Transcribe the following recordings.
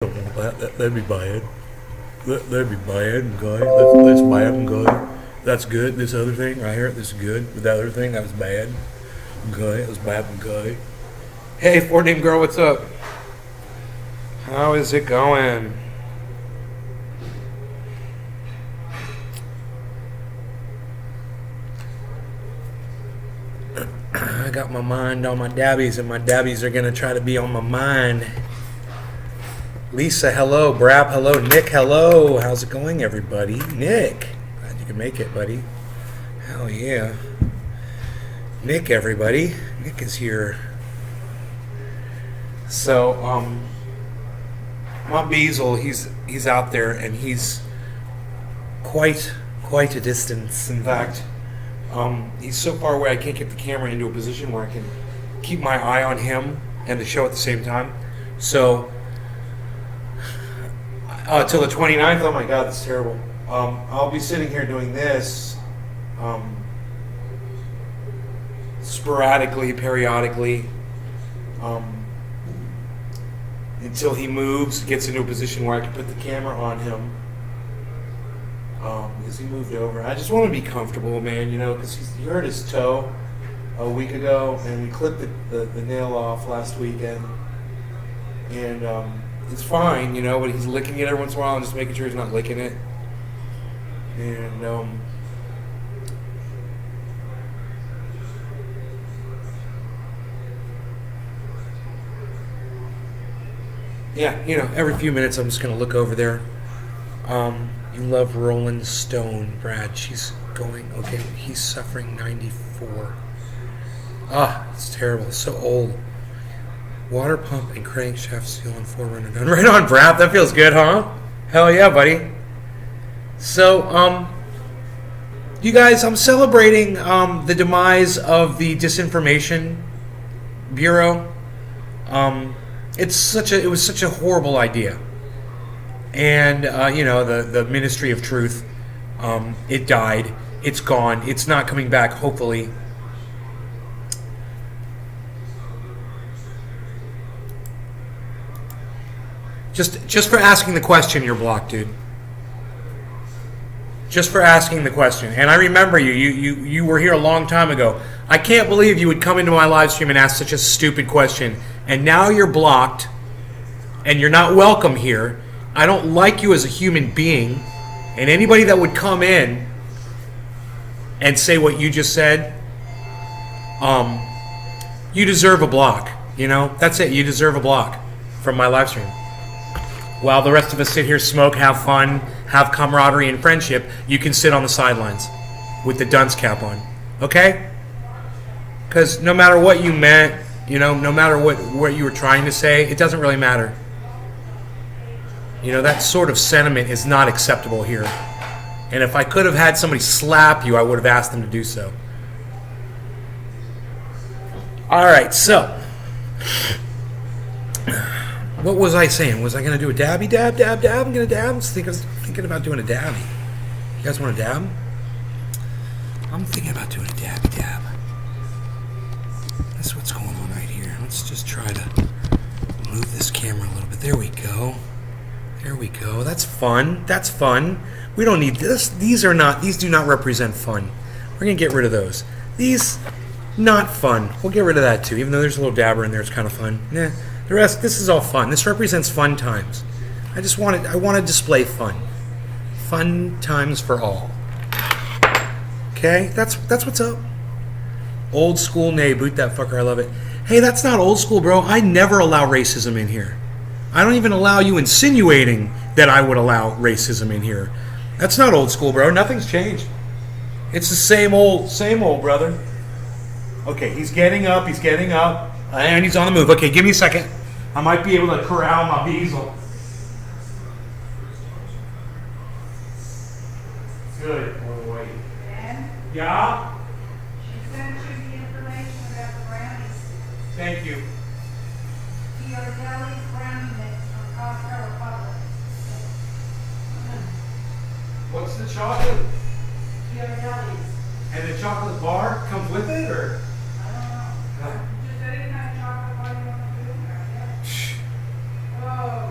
Don't want that. That'd be bad. That'd be bad, guy. That's bad, guy. That's good. This other thing right here, this is good. But that other thing, that was bad, guy. That was bad, guy. Hey, 4 name girl, what's up? How is it going? I got my mind on my dabbies, and my dabbies are gonna try to be on my mind. Lisa, hello. Brab, hello. Nick, hello. How's it going, everybody? Nick, glad you can make it, buddy. Hell yeah. Nick, everybody. Nick is here. So, my Beazle, he's out there, and he's quite a distance. In fact, he's so far away I can't get the camera into a position where I can keep my eye on him and the show at the same time. So, till the 29th, oh my god, that's terrible. I'll be sitting here doing this sporadically, periodically, until he moves, gets into a position where I can put the camera on him. Because he moved over. I just want to be comfortable, man, because he hurt his toe a week ago, and we clipped the nail off last weekend. And it's fine, but he's licking it every once in a while and just making sure he's not licking it. And yeah, every few minutes I'm just going to look over there. You love Rolling Stone, Brad. She's going, okay, he's suffering 94. It's terrible. It's so old. Water pump and crankshaft seal on 4Runner done. Right on, Brad. That feels good, huh? Hell yeah, buddy. So, you guys, I'm celebrating the demise of the Disinformation Bureau. It was such a horrible idea. And, the Ministry of Truth, it died. It's gone. It's not coming back, hopefully. Just for asking the question, you're blocked, dude. Just for asking the question. And I remember you were here a long time ago. I can't believe you would come into my live stream and ask such a stupid question. And now you're blocked, and you're not welcome here. I don't like you as a human being. And anybody that would come in and say what you just said, you deserve a block. That's it. You deserve a block from my live stream. While the rest of us sit here, smoke, have fun, have camaraderie and friendship, you can sit on the sidelines with the dunce cap on. Okay? Because no matter what you meant, no matter what you were trying to say, it doesn't really matter. That sort of sentiment is not acceptable here. And if I could have had somebody slap you, I would have asked them to do so. Alright, so. What was I saying? Was I going to do a dabby? Dab? I'm going to dab? I was thinking about doing a dabby. You guys want a dab? I'm thinking about doing a dabby dab. That's what's going on right here. Let's just try to move this camera a little bit. There we go. That's fun. We don't need this. These do not represent fun. We're going to get rid of those. These, not fun. We'll get rid of that too. Even though there's a little dabber in there, it's kind of fun. Yeah. The rest, this is all fun. This represents fun times. I want to display fun. Fun times for all. Okay? That's what's up. Old school, nay, boot that fucker, I love it. Hey, that's not old school, bro. I never allow racism in here. I don't even allow you insinuating that I would allow racism in here. That's not old school, bro. Nothing's changed. It's the same old, brother. Okay, he's getting up, and he's on the move. Okay, give me a second. I might be able to corral my Beazle. Good boy. Ben? Yeah? She sent you the information about the brownies. Thank you. Fiordelli's brownie mix from Costco Republic. What's the chocolate? Fiordelli's. And the chocolate bar comes with it, or? I don't know. Just any kind of chocolate bar you want to do? Yeah. Oh,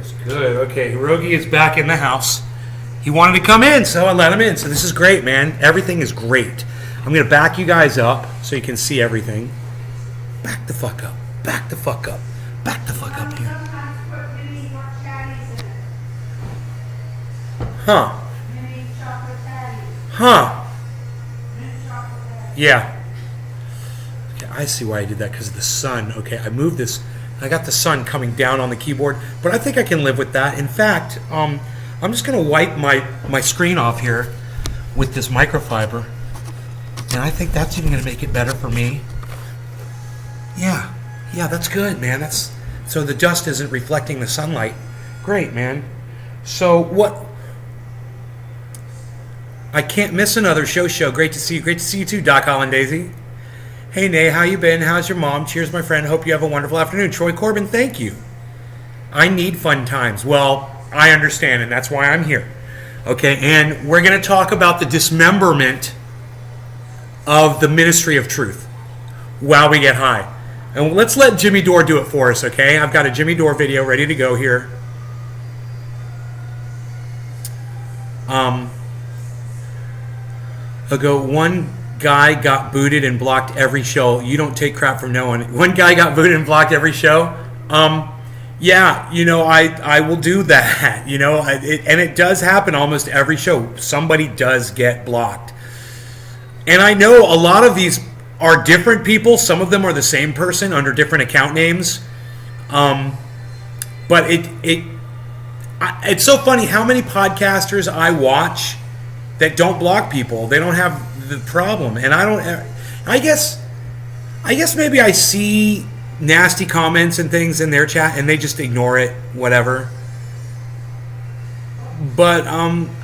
is good. Okay, Hirogi is back in the house. He wanted to come in, so I let him in. So this is great, man. Everything is great. I'm going to back you guys up so you can see everything. Back the fuck up. Back the fuck up. Back the fuck up here. Sometimes put mini hot patties in it. Huh. Mini chocolate patties. Huh. Mini chocolate patties. Yeah. Okay, I see why I did that, because of the sun. Okay, I moved this. I got the sun coming down on the keyboard, but I think I can live with that. In fact, I'm just going to wipe my screen off here with this microfiber, and I think that's even going to make it better for me. Yeah, that's good, man. That's so the dust isn't reflecting the sunlight. Great, man. So what? I can't miss another show. Great to see you. Great to see you too, Doc Hollandaisy. Hey, Nay, how you been? How's your mom? Cheers, my friend. Hope you have a wonderful afternoon. Troy Corbin, thank you. I need fun times. Well, I understand, and that's why I'm here. Okay, and we're going to talk about the dismemberment of the ministry of truth while we get high. And let's let Jimmy Dore do it for us, okay? I've got a Jimmy Dore video ready to go here. One guy got booted and blocked every show. You don't take crap from no one. One guy got booted and blocked every show. Yeah, I will do that. And it does happen almost every show. Somebody does get blocked. And I know a lot of these are different people. Some of them are the same person under different account names. But it's so funny how many podcasters I watch that don't block people. They don't have the problem, and I guess maybe I see nasty comments and things in their chat and they just ignore it, whatever. But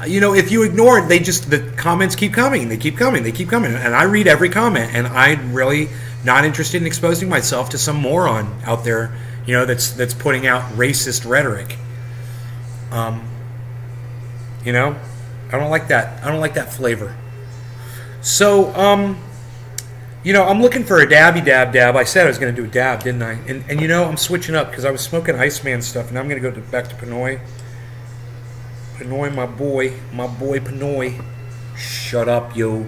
if you ignore it, the comments keep coming. They keep coming, and I read every comment, and I'm really not interested in exposing myself to some moron out there, that's putting out racist rhetoric. I don't like that. I don't like that flavor. So, I'm looking for a dab. I said I was going to do a dab, didn't I? And I'm switching up because I was smoking Iceman stuff, and now I'm going to go back to Pinoy. Pinoy, my boy Pinoy. Shut up, yo.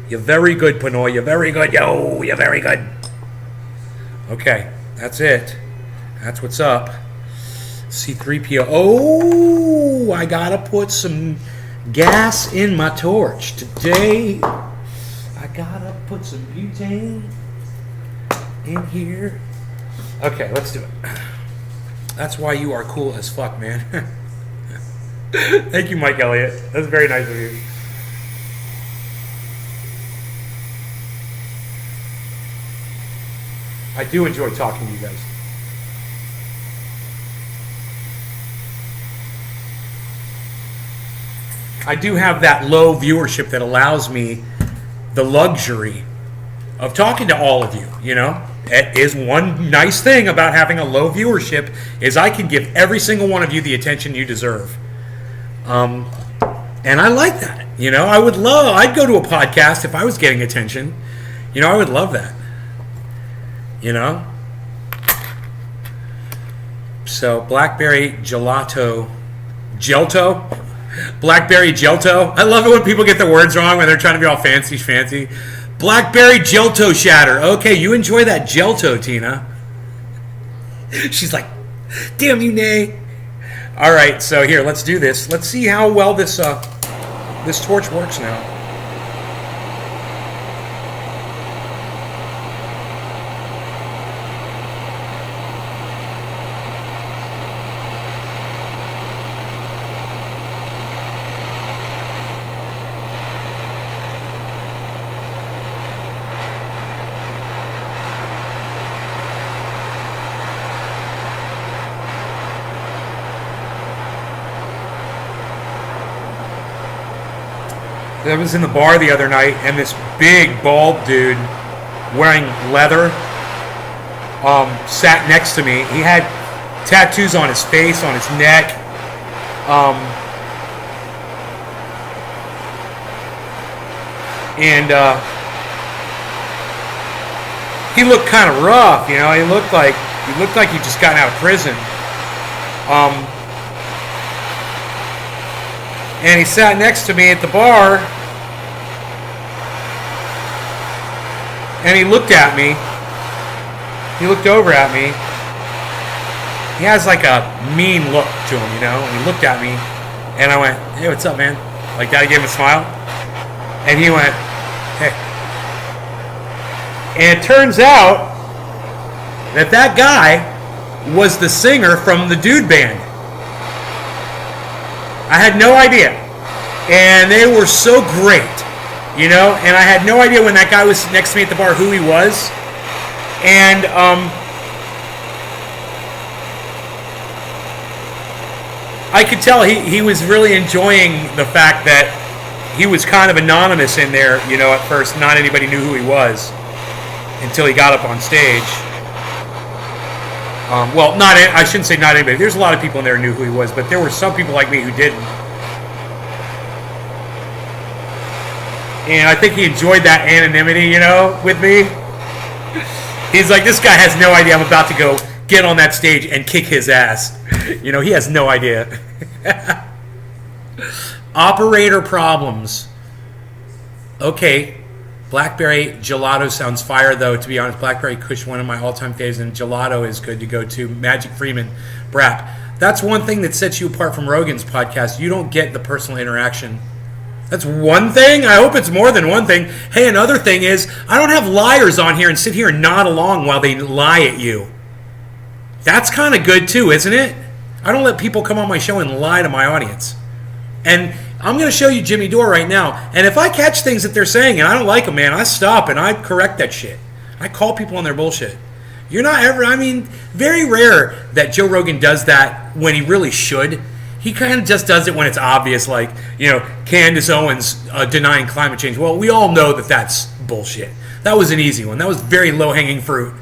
You're very good, Pinoy. You're very good, yo. You're very good. Okay, that's it. That's what's up. C3PO. Oh, I got to put some gas in my torch today. I gotta put some butane in here. Okay, let's do it. That's why you are cool as fuck, man. Thank you, Mike Elliott. That's very nice of you. I do enjoy talking to you guys. I do have that low viewership that allows me the luxury of talking to all of you, It is one nice thing about having a low viewership is I can give every single one of you the attention you deserve. And I like that, I'd go to a podcast if I was getting attention. I would love that. So, Blackberry Gelto? Blackberry Gelto. I love it when people get the words wrong when they're trying to be all fancy. Blackberry Gelto shatter. Okay, you enjoy that Gelto, Tina. She's like, damn you, Nay. All right, so here, let's do this. Let's see how well this torch works now. I was in the bar the other night, and this big, bald dude wearing leather sat next to me. He had tattoos on his face, on his neck. And he looked kind of rough, He looked like he'd just gotten out of prison. And he sat next to me at the bar, and he looked at me. He looked over at me. He has like a mean look to him, you know? And he looked at me, and I went, "Hey, what's up, man?" Like that, I gave him a smile. And he went, "Hey." And it turns out that that guy was the singer from the Dude Band. I had no idea. And they were so great, you know? And I had no idea when that guy was next to me at the bar who he was. And, I could tell he was really enjoying the fact that he was kind of anonymous in there, you know, at first. Not anybody knew who he was until he got up on stage. Well, I shouldn't say not anybody. There's a lot of people in there who knew who he was, but there were some people like me who didn't. And I think he enjoyed that anonymity, you know, with me. He's like, this guy has no idea I'm about to go get on that stage and kick his ass. You know, he has no idea. Operator problems. Okay. Blackberry gelato sounds fire, though. To be honest, Blackberry Kush, one of my all-time faves, and gelato is good to go to. Magic Freeman, Brap. That's one thing that sets you apart from Rogan's podcast. You don't get the personal interaction. That's one thing. I hope it's more than one thing. Hey, another thing is I don't have liars on here and sit here and nod along while they lie at you. That's kind of good too, isn't it? I don't let people come on my show and lie to my audience. And I'm going to show you Jimmy Dore right now. And if I catch things that they're saying and I don't like them, man, I stop and I correct that shit. I call people on their bullshit. You're not ever, I mean, very rare that Joe Rogan does that when he really should. He kind of just does it when it's obvious, like, you know, Candace Owens denying climate change. Well, we all know that that's bullshit. That was an easy one. That was very low-hanging fruit,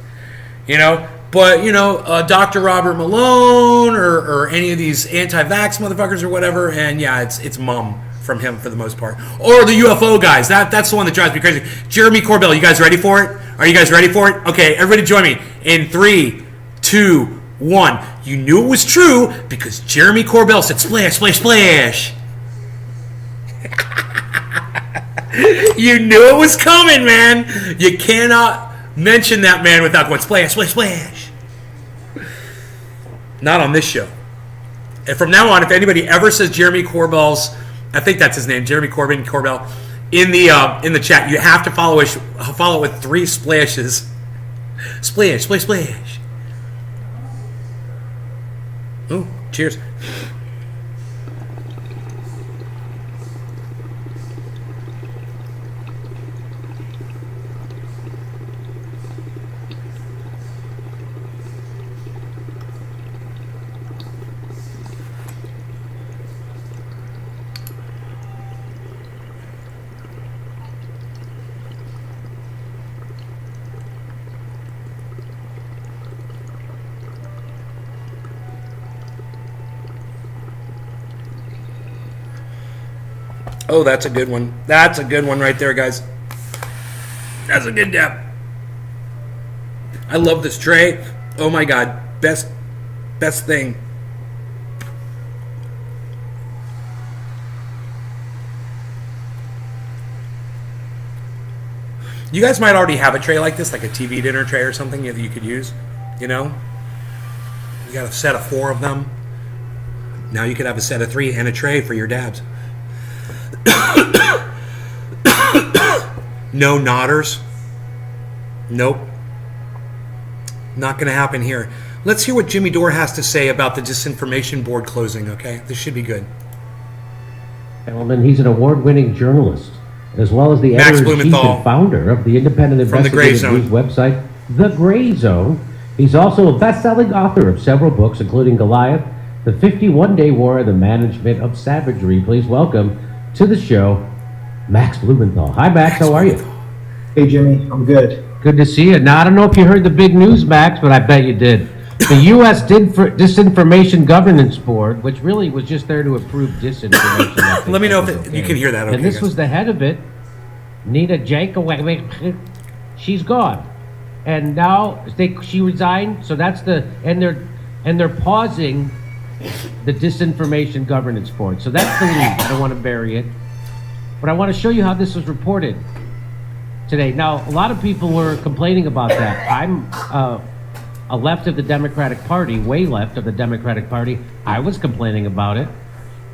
you know? But, you know, Dr. Robert Malone or any of these anti-vax motherfuckers or whatever, and yeah, it's mum from him for the most part. Or the UFO guys. That's the one that drives me crazy. Jeremy Corbell, you guys ready for it? Are you guys ready for it? Okay, everybody join me. In 3, 2, 1. You knew it was true because Jeremy Corbell said splash, splash, splash. You knew it was coming, man. You cannot mention that man without going splash, splash, splash. Not on this show. And from now on, if anybody ever says Jeremy Corbell's, I think that's his name, Jeremy Corbell, in the chat, you have to follow it with 3 splashes. Splash, splash, splash. Oh, cheers. Oh, that's a good one. That's a good one right there, guys. That's a good dab. I love this tray. Oh my God. Best thing. You guys might already have a tray like this, like a TV dinner tray or something that you could use, you know? You got a set of 4 of them. Now you could have a set of 3 and a tray for your dabs. No nodders. Nope. Not going to happen here. Let's hear what Jimmy Dore has to say about the Disinformation Board closing, okay? This should be good. Gentlemen, he's an award-winning journalist, as well as the editor-in-chief and founder of the independent investigative news website, The Gray Zone. He's also a best-selling author of several books, including Goliath, The 51-Day War, and The Management of Savagery. Please welcome to the show, Max Blumenthal. Hi, Max. How are you? Hey, Jimmy. I'm good. Good to see you. Now, I don't know if you heard the big news, Max, but I bet you did. The U.S. Disinformation Governance Board, which really was just there to approve disinformation. Let me know if you can hear that. Okay, and this was the head of it, Nina Jankowicz. She's gone, and now she resigned. So that's and they're pausing the Disinformation Governance Board. So that's the lead. I don't want to bury it. But I want to show you how this was reported today. Now, a lot of people were complaining about that. I'm a left of the Democratic Party, way left of the Democratic Party. I was complaining about it.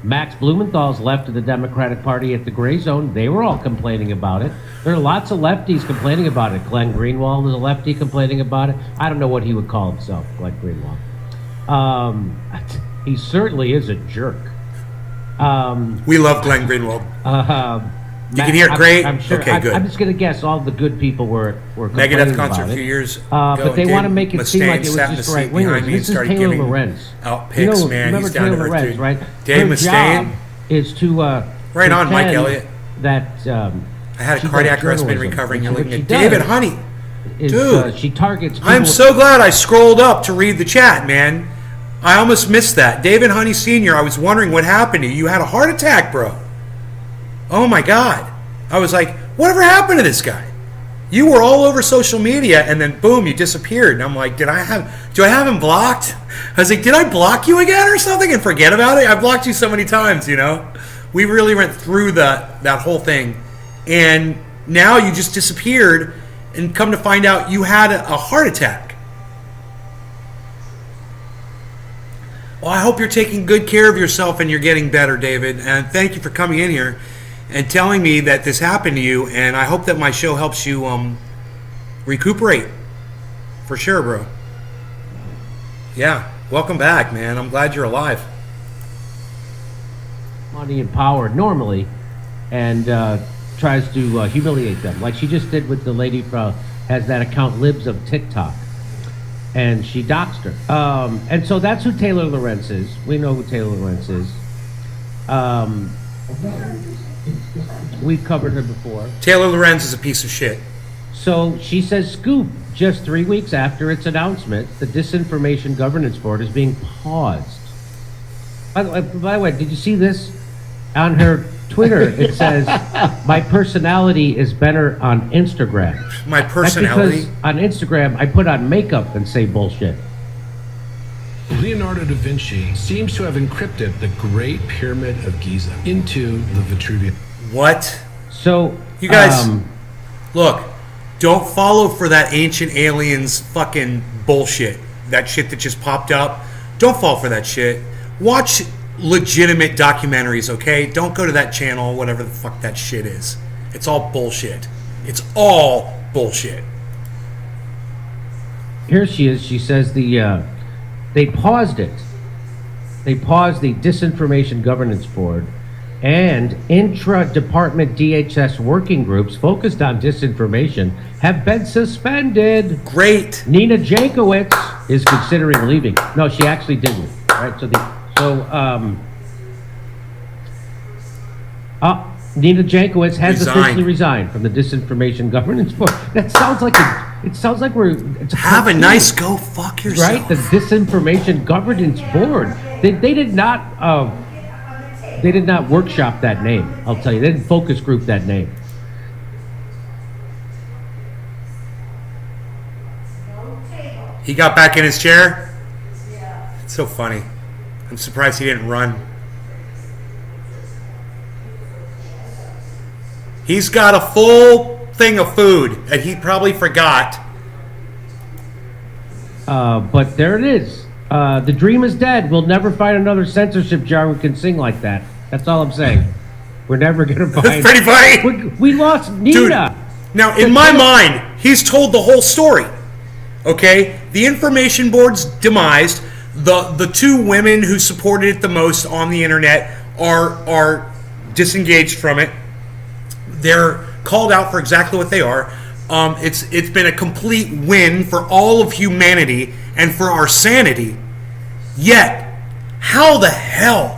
Max Blumenthal's left of the Democratic Party at the Gray Zone. They were all complaining about it. There are lots of lefties complaining about it. Glenn Greenwald is a lefty complaining about it. I don't know what he would call himself, Glenn Greenwald. He certainly is a jerk. We love Glenn Greenwald. You can hear it great? I'm sure, okay, good. I'm just going to guess all the good people were complaining Megadeth about concert it. a few years ago. But they want to make it seem like it was sat in just the right seat behind wingers. me and This is started Taylor giving Lorenz. out picks, man. Remember He's down Taylor to earth, Lorenz, dude. right? Dave Her Mustaine. job is to Right on, Mike Elliott. That I had a she cardiac does arrest, been journalism. recovering. And You're what looking she at David does Honey. is, Dude, she targets people. I'm so glad I scrolled up to read the chat, man. I almost missed that. David Honey Sr., I was wondering what happened to you. You had a heart attack, bro. Oh, my God. I was like, whatever happened to this guy? You were all over social media, and then boom, you disappeared. And I'm like, do I have him blocked? I was like, did I block you again or something and forget about it? I blocked you so many times, you know? We really went through that whole thing. And now you just disappeared, and come to find out you had a heart attack. Well, I hope you're taking good care of yourself and you're getting better, David. And thank you for coming in here and telling me that this happened to you. And I hope that my show helps you recuperate. For sure, bro. Yeah. Welcome back, man. I'm glad you're alive. Money and power normally, and tries to humiliate them, like she just did with the lady from has that account Libs of TikTok, and she doxed her. And so that's who Taylor Lorenz is. We know who Taylor Lorenz is. We've covered her before. Taylor Lorenz is a piece of shit. So she says, scoop, just 3 weeks after its announcement, the Disinformation Governance Board is being paused. By the way, did you see this? On her Twitter, it says, my personality is better on Instagram. My personality? That's because on Instagram, I put on makeup and say bullshit. Leonardo da Vinci seems to have encrypted the Great Pyramid of Giza into the Vitruvian. What? So, you guys, look, don't follow for that ancient aliens fucking bullshit. That shit that just popped up. Don't fall for that shit. Watch legitimate documentaries, okay? Don't go to that channel, whatever the fuck that shit is. It's all bullshit. It's all bullshit. Here she is. She says they paused it. They paused the Disinformation Governance Board and intra-department DHS working groups focused on disinformation have been suspended. Great. Nina Jankowicz is considering leaving. No, she actually didn't. Right? Nina Jankowicz has officially resigned from the Disinformation Governance Board. That sounds like it sounds like have a nice go fuck yourself. Right? The Disinformation Governance Board. They did not workshop that name. I'll tell you, they didn't focus group that name. He got back in his chair? Yeah. It's so funny. I'm surprised he didn't run. He's got a full thing of food that he probably forgot. But there it is. The dream is dead. We'll never find another censorship jar who can sing like that. That's all I'm saying. We're never going to find... That's pretty funny. We lost Nina. Dude, now, in my mind, he's told the whole story. Okay? The information board's demised. The two women who supported it the most on the internet are disengaged from it. They're called out for exactly what they are. It's been a complete win for all of humanity and for our sanity. Yet, how the hell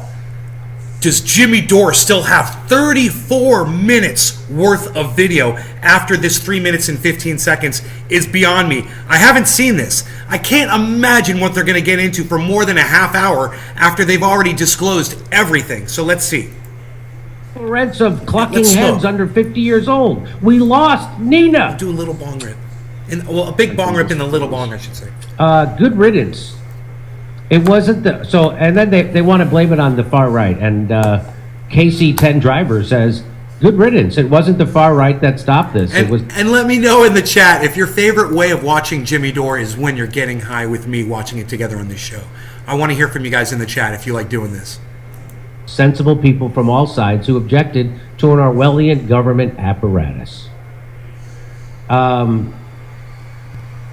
does Jimmy Dore still have 34 minutes worth of video after this 3 minutes and 15 seconds is beyond me. I haven't seen this. I can't imagine what they're going to get into for more than a half hour after they've already disclosed everything. So let's see. Rents of clucking heads under 50 years old. We lost Nina. Do a little bong rip. A big bong rip and a little bong, I should say. Good riddance. It wasn't the, so, and then they want to blame it on the far right. And KC10 Driver says, good riddance. It wasn't the far right that stopped this. And, It was. and let me know in the chat if your favorite way of watching Jimmy Dore is when you're getting high with me watching it together on this show. I want to hear from you guys in the chat if you like doing this. Sensible people from all sides who objected to an Orwellian government apparatus.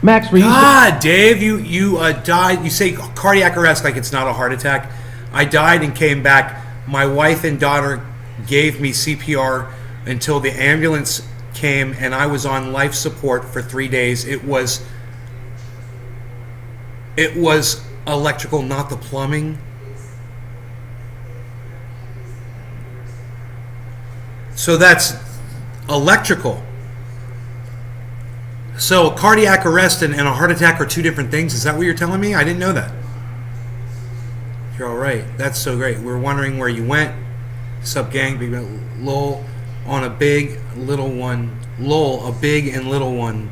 Max, were you... God, Dave, you died. You say cardiac arrest like it's not a heart attack. I died and came back. My wife and daughter gave me CPR until the ambulance came, and I was on life support for 3 days. It was electrical, not the plumbing. So that's electrical. So a cardiac arrest and a heart attack are two different things. Is that what you're telling me? I didn't know that. You're all right. That's so great. We're wondering where you went. Sup, gang? Big lol on a big little one. Lol, a big and little one.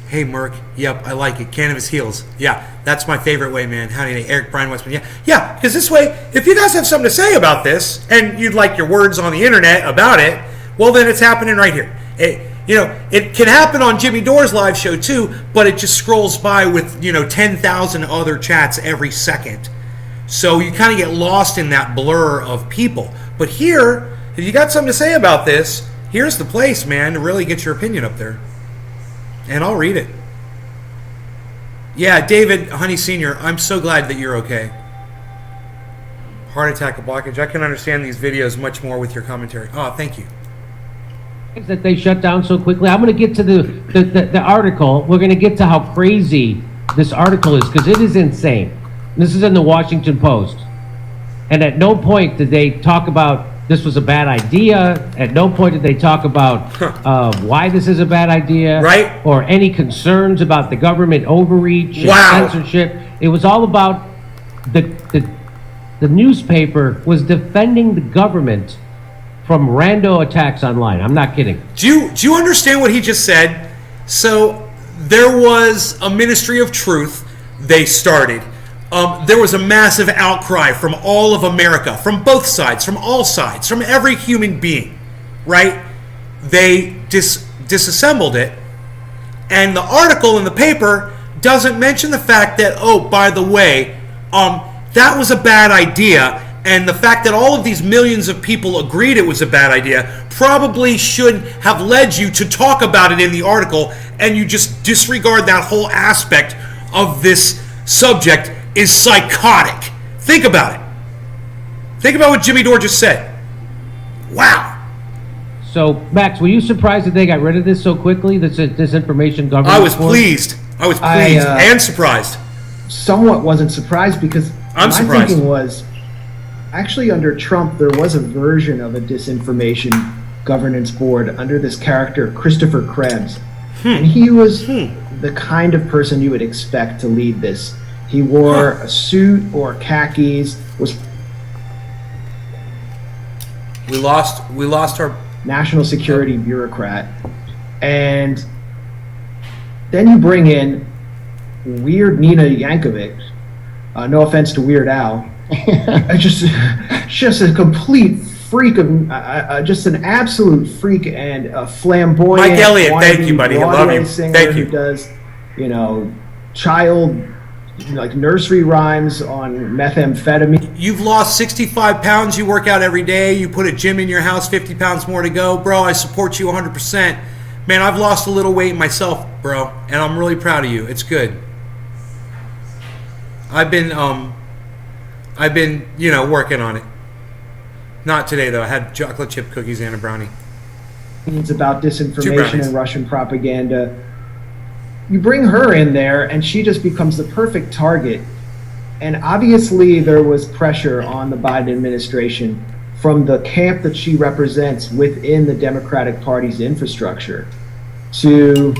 Hey, Merc. Yep, I like it. Cannabis heals. Yeah, that's my favorite way, man. Howdy, Eric Brian Westman. Yeah, because this way, if you guys have something to say about this and you'd like your words on the internet about it, well, then it's happening right here. It can happen on Jimmy Dore's live show too, but it just scrolls by with 10,000 other chats every second. So you kind of get lost in that blur of people. But here, if you got something to say about this, here's the place, man, to really get your opinion up there. And I'll read it. Yeah, David Honey Sr., I'm so glad that you're okay. Heart attack, a blockage. I can understand these videos much more with your commentary. Oh, thank you. That they shut down so quickly. I'm going to get to the article. We're going to get to how crazy this article is, because it is insane. This is in the Washington Post. And at no point did they talk about this was a bad idea. At no point did they talk about why this is a bad idea. Right. Or any concerns about the government overreach and censorship. It was all about the newspaper was defending the government from rando attacks online. I'm not kidding. Do you understand what he just said? So there was a Ministry of Truth they started. There was a massive outcry from all of America, from both sides, from all sides, from every human being, right? They disassembled it, and the article in the paper doesn't mention the fact that, oh, by the way, that was a bad idea, and the fact that all of these millions of people agreed it was a bad idea probably should have led you to talk about it in the article, and you just disregard that whole aspect of this subject is psychotic. Think about it. Think about what Jimmy Dore just said. Wow. So, Max, were you surprised that they got rid of this so quickly, this disinformation government? I was pleased. I was pleased and surprised. Somewhat wasn't surprised because I'm my surprised. thinking was, actually under Trump, there was a version of a disinformation governance board under this character, Christopher Krebs. And he was the kind of person you would expect to lead this. He wore a suit or khakis, was We lost our national security bureaucrat. And then you bring in weird Nina Yankovic. No offense to Weird Al. just a complete freak of just an absolute freak and a flamboyant Mike Elliott, thank you, buddy. I love you. Thank you. Who does, child nursery rhymes on methamphetamine. You've lost 65 pounds. You work out every day. You put a gym in your house, 50 pounds more to go. Bro, I support you 100%. Man, I've lost a little weight myself, bro, and I'm really proud of you. It's good. I've been working on it. Not today, though. I had chocolate chip cookies and a brownie. It's about disinformation and Russian propaganda. You bring her in there, and she just becomes the perfect target. And obviously, there was pressure on the Biden administration from the camp that she represents within the Democratic Party's infrastructure to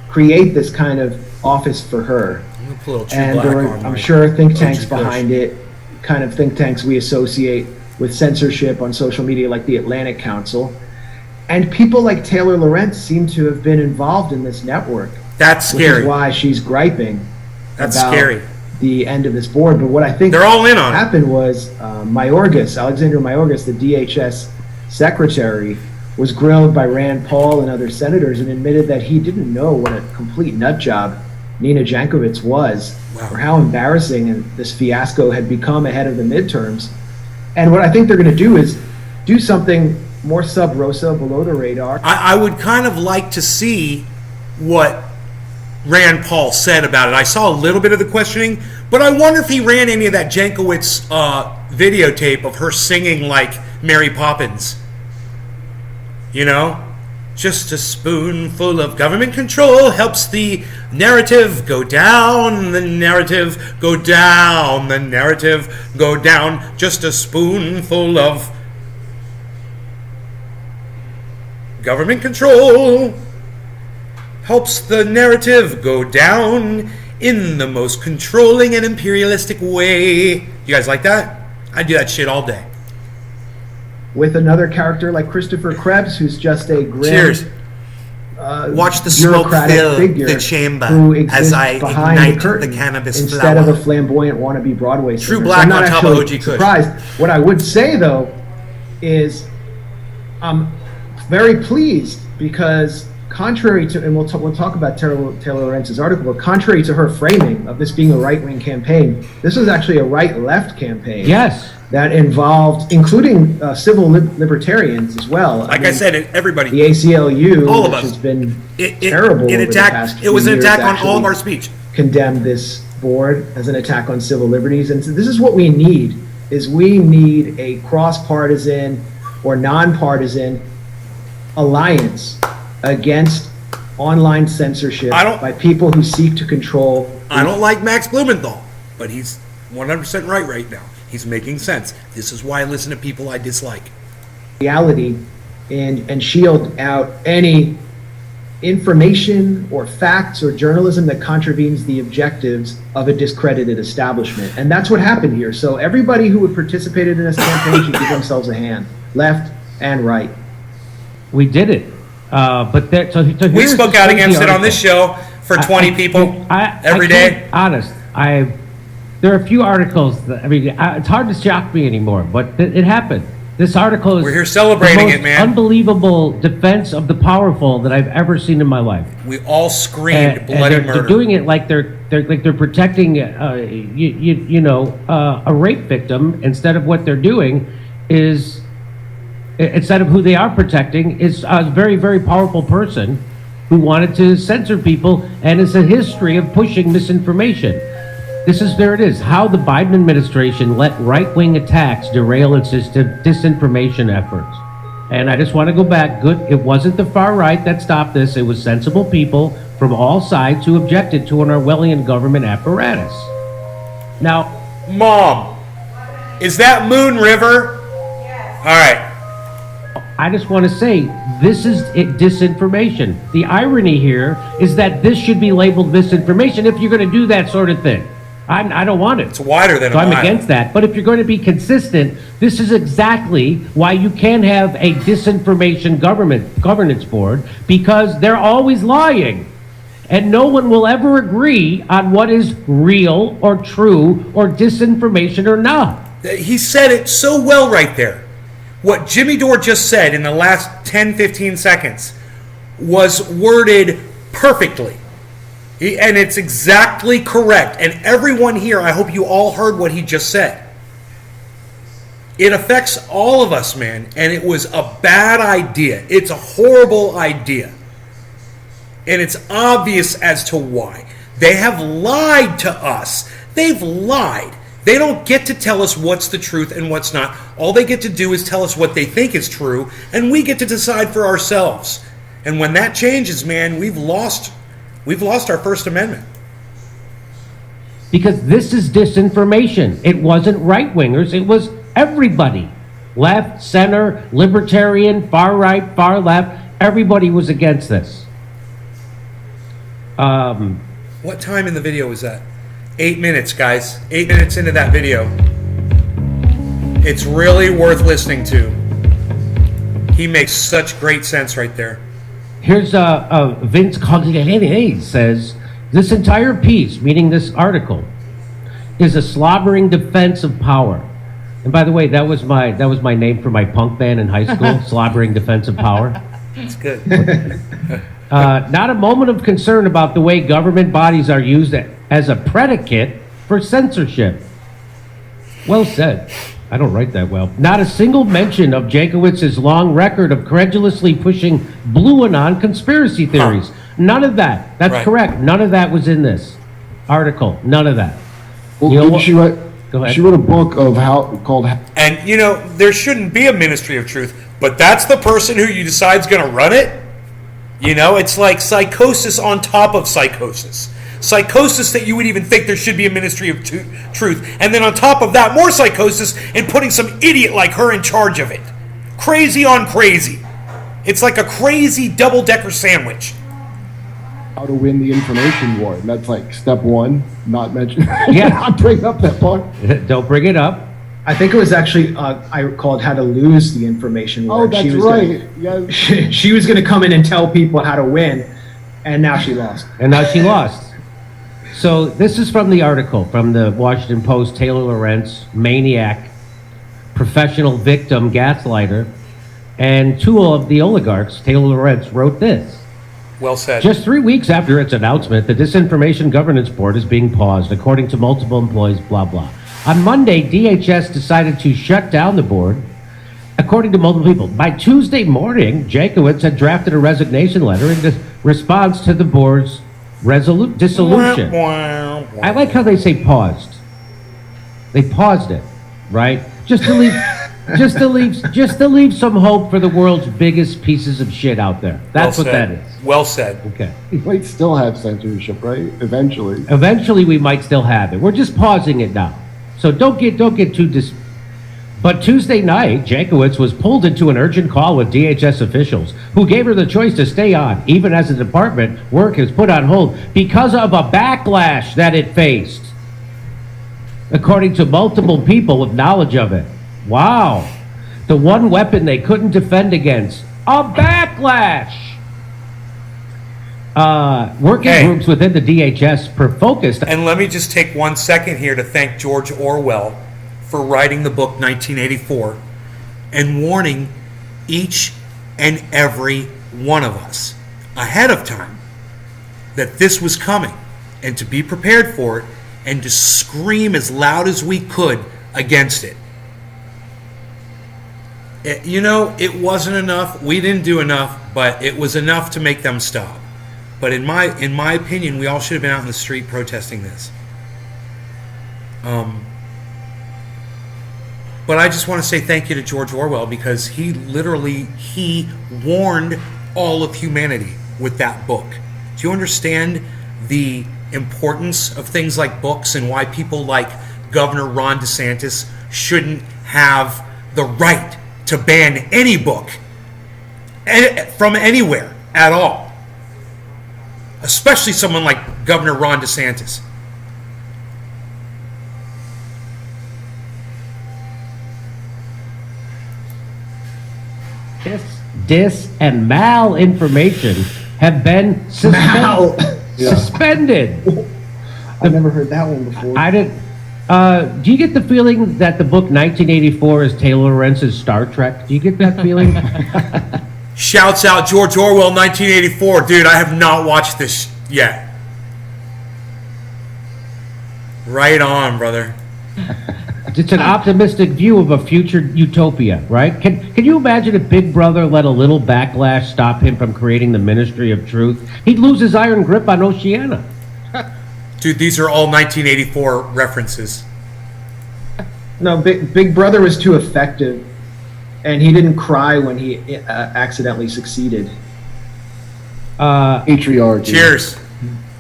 create this kind of office for her. And there were, I'm sure, think tanks behind it, kind of think tanks we associate with censorship on social media like the Atlantic Council. And people like Taylor Lorenz seem to have been involved in this network. That's scary. Which is why she's griping That's about scary. the end of this board. But what I think they're all in on happened was Mayorkas, Alexander Mayorkas, the DHS secretary, was grilled by Rand Paul and other senators and admitted that he didn't know what a complete nut job Nina Jankowicz was, or how embarrassing this fiasco had become ahead of the midterms. And what I think they're going to do is do something more sub rosa, below the radar. I would kind of like to see what Rand Paul said about it. I saw a little bit of the questioning, but I wonder if he ran any of that Jankowicz videotape of her singing like Mary Poppins. You know? Just a spoonful of government control helps the narrative go down, the narrative go down, the narrative go down. Just a spoonful of government control helps the narrative go down in the most controlling and imperialistic way. You guys like that? I do that shit all day. With another character like Christopher Krebs, who's just a grim, cheers. Watch the smoke fill the chamber as I ignite the cannabis instead flower. of a flamboyant wannabe Broadway singer. True black so I'm on not top of OG actually Kush. surprised. What I would say though is I'm very pleased because contrary to, and we'll talk about Taylor Lorenz's article, but contrary to her framing of this being a right-wing campaign, this was actually a right-left campaign. Yes. That involved, including civil libertarians as well. Like I said, everybody. The ACLU, all of which us. has been terrible over the past few It was an years, attack on all of actually our speech. Condemned this board as an attack on civil liberties. And so this is what we need, is we need a cross-partisan or non-partisan alliance against online censorship by people who seek to control. I don't like Max Blumenthal, but he's 100% right now. He's making sense. This is why I listen to people I dislike. Reality and shield out any information or facts or journalism that contravenes the objectives of a discredited establishment. And that's what happened here. So everybody who would participated in this campaign should give themselves a hand, left and right. We did it. But we spoke out against it on this show for 20 people every day. Honest, there are a few articles that, it's hard to shock me anymore, but it happened. This article is we're here celebrating the it, man. Unbelievable defense of the powerful that I've ever seen in my life. We all screamed bloody murder. They're doing it like they're protecting a rape victim, instead of what they're doing is, instead of who they are protecting, is a very, very powerful person who wanted to censor people and is a history of pushing misinformation. There it is, how the Biden administration let right-wing attacks derail its disinformation efforts. And I just want to go back, it wasn't the far right that stopped this, it was sensible people from all sides who objected to an Orwellian government apparatus. Now, Mom, is that Moon River? Yes. All right. I just want to say, this is disinformation. The irony here is that this should be labeled misinformation if you're going to do that sort of thing. I don't want it. It's wider than so I'm against that. But if you're going to be consistent, this is exactly why you can't have a disinformation governance board, because they're always lying. And no one will ever agree on what is real or true or disinformation or not. He said it so well right there. What Jimmy Dore just said in the last 10, 15 seconds was worded perfectly. And it's exactly correct. And everyone here, I hope you all heard what he just said. It affects all of us, man. And it was a bad idea. It's a horrible idea. And it's obvious as to why. They have lied to us. They've lied. They don't get to tell us what's the truth and what's not. All they get to do is tell us what they think is true, and we get to decide for ourselves. And when that changes, man, we've lost our First Amendment. Because this is disinformation. It wasn't right-wingers, it was everybody. Left, center, libertarian, far right, far left, everybody was against this. What time in the video was that? 8 minutes, guys. 8 minutes into that video. It's really worth listening to. He makes such great sense right there. Here's Vince Coglianese says, this entire piece, meaning this article, is a slobbering defense of power. And by the way, that was my name for my punk band in high school, Slobbering Defense of Power. That's good. Not a moment of concern about the way government bodies are used as a predicate for censorship. Well said. I don't write that well. Not a single mention of Jankowicz's long record of credulously pushing blue anon conspiracy theories. Huh. None of that. That's right. Correct. None of that was in this article. None of that. Well, she wrote a book called. And there shouldn't be a Ministry of Truth, but that's the person who you decide's going to run it. It's like psychosis on top of psychosis. Psychosis that you would even think there should be a Ministry of Truth. And then on top of that, more psychosis and putting some idiot like her in charge of it. Crazy on crazy. It's like a crazy double-decker sandwich. How to win the information war. And that's like step one, not mention. Yeah. Not bring up that part. Don't bring it up. I think it was actually, I called How to Lose the Information War. Oh, that's right. Yes. She was going to come in and tell people how to win, and now she lost. So this is from the article from the Washington Post. Taylor Lorenz, maniac, professional victim, gaslighter, and two of the oligarchs, Taylor Lorenz, wrote this. Well said. Just 3 weeks after its announcement, the Disinformation Governance Board is being paused, according to multiple employees, blah, blah. On Monday, DHS decided to shut down the board, according to multiple people. By Tuesday morning, Jankowicz had drafted a resignation letter in response to the board's dissolution. I like how they say paused. They paused it, right? Just to leave some hope for the world's biggest pieces of shit out there. That's what that is. Well said. Okay. We might still have censorship, right? Eventually. Eventually, we might still have it. We're just pausing it now. So don't get too But Tuesday night, Jankowicz was pulled into an urgent call with DHS officials who gave her the choice to stay on, even as the department work is put on hold because of a backlash that it faced, according to multiple people with knowledge of it. Wow. The one weapon they couldn't defend against. A backlash. Working groups within the DHS focused. And let me just take 1 second here to thank George Orwell for writing the book 1984 and warning each and every one of us ahead of time that this was coming and to be prepared for it and to scream as loud as we could against it. It wasn't enough. We didn't do enough, but it was enough to make them stop. But in my opinion, we all should have been out in the street protesting this. But I just want to say thank you to George Orwell because he warned all of humanity with that book. Do you understand the importance of things like books and why people like Governor Ron DeSantis shouldn't have the right to ban any book from anywhere at all? Especially someone like Governor Ron DeSantis. Dis and malinformation have been suspended. I've never heard that one before. I didn't. Do you get the feeling that the book 1984 is Taylor Lorenz's Star Trek? Do you get that feeling? Shouts out George Orwell 1984. Dude, I have not watched this yet. Right on, brother. It's an optimistic view of a future utopia, right? Can you imagine if Big Brother let a little backlash stop him from creating the Ministry of Truth? He'd lose his iron grip on Oceania. Dude, these are all 1984 references. No, Big Brother was too effective, and he didn't cry when he accidentally succeeded. Patriarchy. Cheers.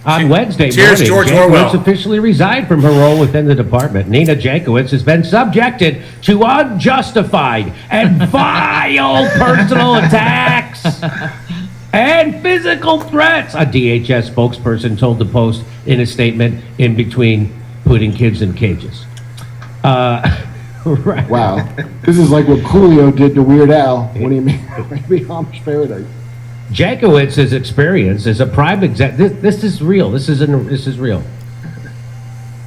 On Wednesday Cheers, morning, George Jankowicz Orwell. officially resigned from her role within the department. Nina Jankowicz has been subjected to unjustified and vile personal attacks and physical threats, a DHS spokesperson told the Post in a statement in between putting kids in cages. Right. Wow. This is like what Coolio did to Weird Al when he made Amish Paradise. Jankowicz's experience is a prime example. This is real. This is real.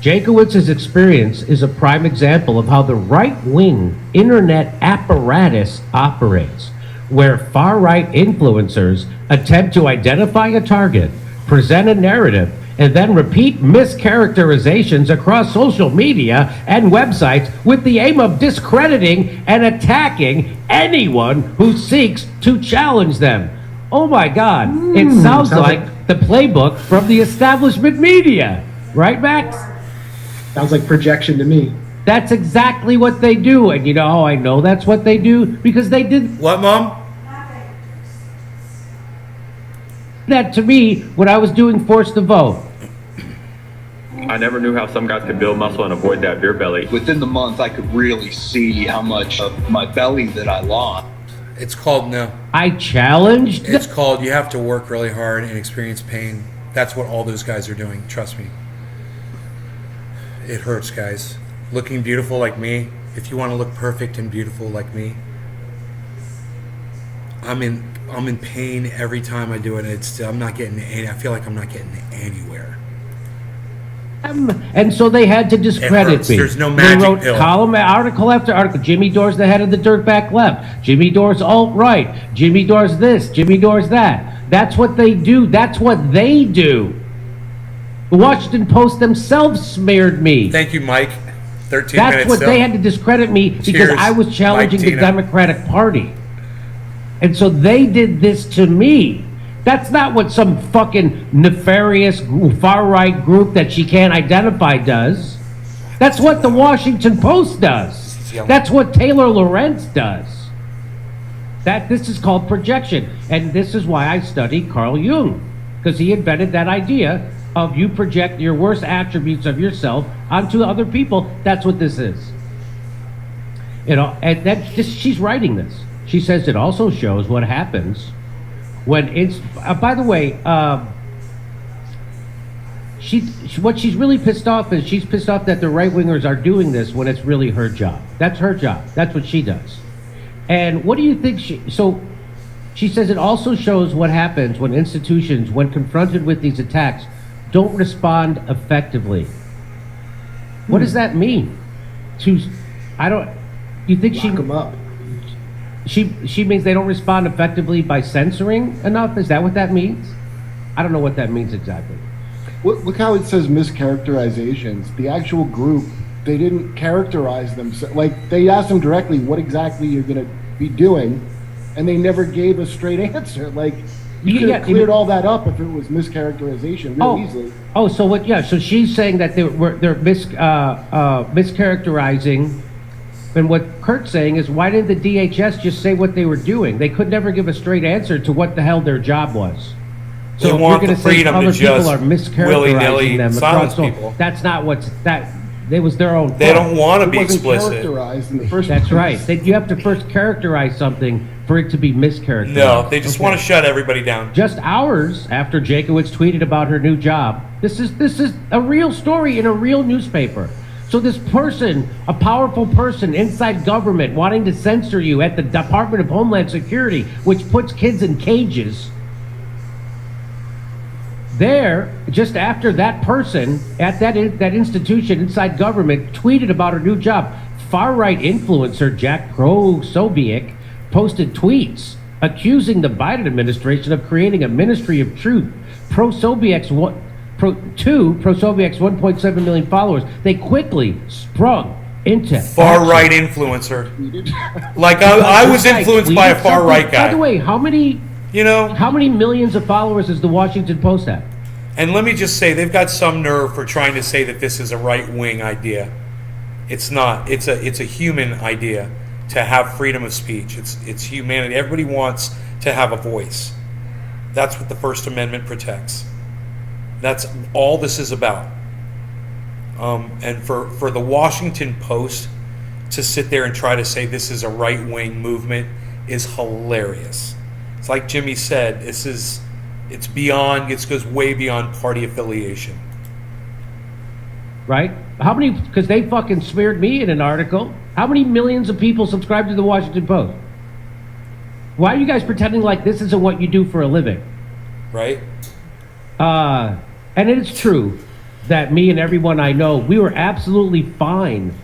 Jakowitz's experience is a prime example of how the right-wing internet apparatus operates, where far-right influencers attempt to identify a target, present a narrative, and then repeat mischaracterizations across social media and websites with the aim of discrediting and attacking anyone who seeks to challenge them. Oh my God, it sounds like the playbook from the establishment media, right, Max? Sounds like projection to me. That's exactly what they do. And you know how I know that's what they do? Because they did What, Mom? that to me when I was doing Force to Vote. I never knew how some guys could build muscle and avoid that beer belly. Within the month, I could really see how much of my belly that I lost. It's called no. I challenged. It's called you have to work really hard and experience pain. That's what all those guys are doing. Trust me. It hurts, guys. Looking beautiful like me. If you want to look perfect and beautiful like me, I'm in pain every time I do it. I'm not getting any. I feel like I'm not getting anywhere. And so they had to discredit me. There's no magic they wrote pill. Column article after article. Jimmy Dore's the head of the dirtbag left. Jimmy Dore's alt-right. Jimmy Dore's this. Jimmy Dore's that. That's what they do. That's what they do. The Washington Post themselves smeared me. Thank you, Mike. 13 That's minutes what still. they had to discredit me because Cheers, I was challenging Mike, the Tina. Democratic Party. And so they did this to me. That's not what some fucking nefarious far-right group that she can't identify does. That's what the Washington Post does. That's what Taylor Lorenz does. This is called projection. And this is why I study Carl Jung, because he invented that idea of you project your worst attributes of yourself onto other people. That's what this is. You know, and that's just, she's writing this. She says it also shows what happens when it's, by the way, what she's really pissed off is she's pissed off that the right-wingers are doing this when it's really her job. That's her job. That's what she does. And what do you think so she says it also shows what happens when institutions, when confronted with these attacks, don't respond effectively. What does that mean? You think Lock them up. she means they don't respond effectively by censoring enough? Is that what that means? I don't know what that means exactly. Look how it says mischaracterizations. The actual group, they didn't characterize them. Like, they asked them directly what exactly you're going to be doing, and they never gave a straight answer. Like, you could have cleared all that up if it was mischaracterization real easily. Oh, so what? Yeah, so she's saying that they're mischaracterizing. And what Kurt's saying is, why didn't the DHS just say what they were doing? They could never give a straight answer to what the hell their job was. So They if want you're going the to say freedom to other people just are mischaracterizing willy-nilly them silence across, people. that's not what's that. It was their own. They fault. don't want to It be wasn't explicit. characterized in the first That's place. right. You have to first characterize something for it to be mischaracterized. No, they just Okay. want to shut everybody down. Just hours after Jakowitz tweeted about her new job, this is a real story in a real newspaper. So this person, a powerful person inside government wanting to censor you at the Department of Homeland Security, which puts kids in cages, there, just after that person at that institution inside government tweeted about her new job, far-right influencer Jack Prosobiec posted tweets accusing the Biden administration of creating a ministry of truth. Prosobiec's 1.7 million followers, they quickly sprung into Far-right influencer. Like, I was influenced by a far-right guy. By the way, how many millions of followers does the Washington Post have? And let me just say, they've got some nerve for trying to say that this is a right-wing idea. It's not. It's a human idea to have freedom of speech. It's humanity. Everybody wants to have a voice. That's what the First Amendment protects. That's all this is about. And for the Washington Post to sit there and try to say this is a right-wing movement is hilarious. It's like Jimmy said, it goes way beyond party affiliation. Right? How many, because they fucking smeared me in an article. How many millions of people subscribe to the Washington Post? Why are you guys pretending like this isn't what you do for a living? Right? And it's true. that me and everyone I know, we were absolutely fine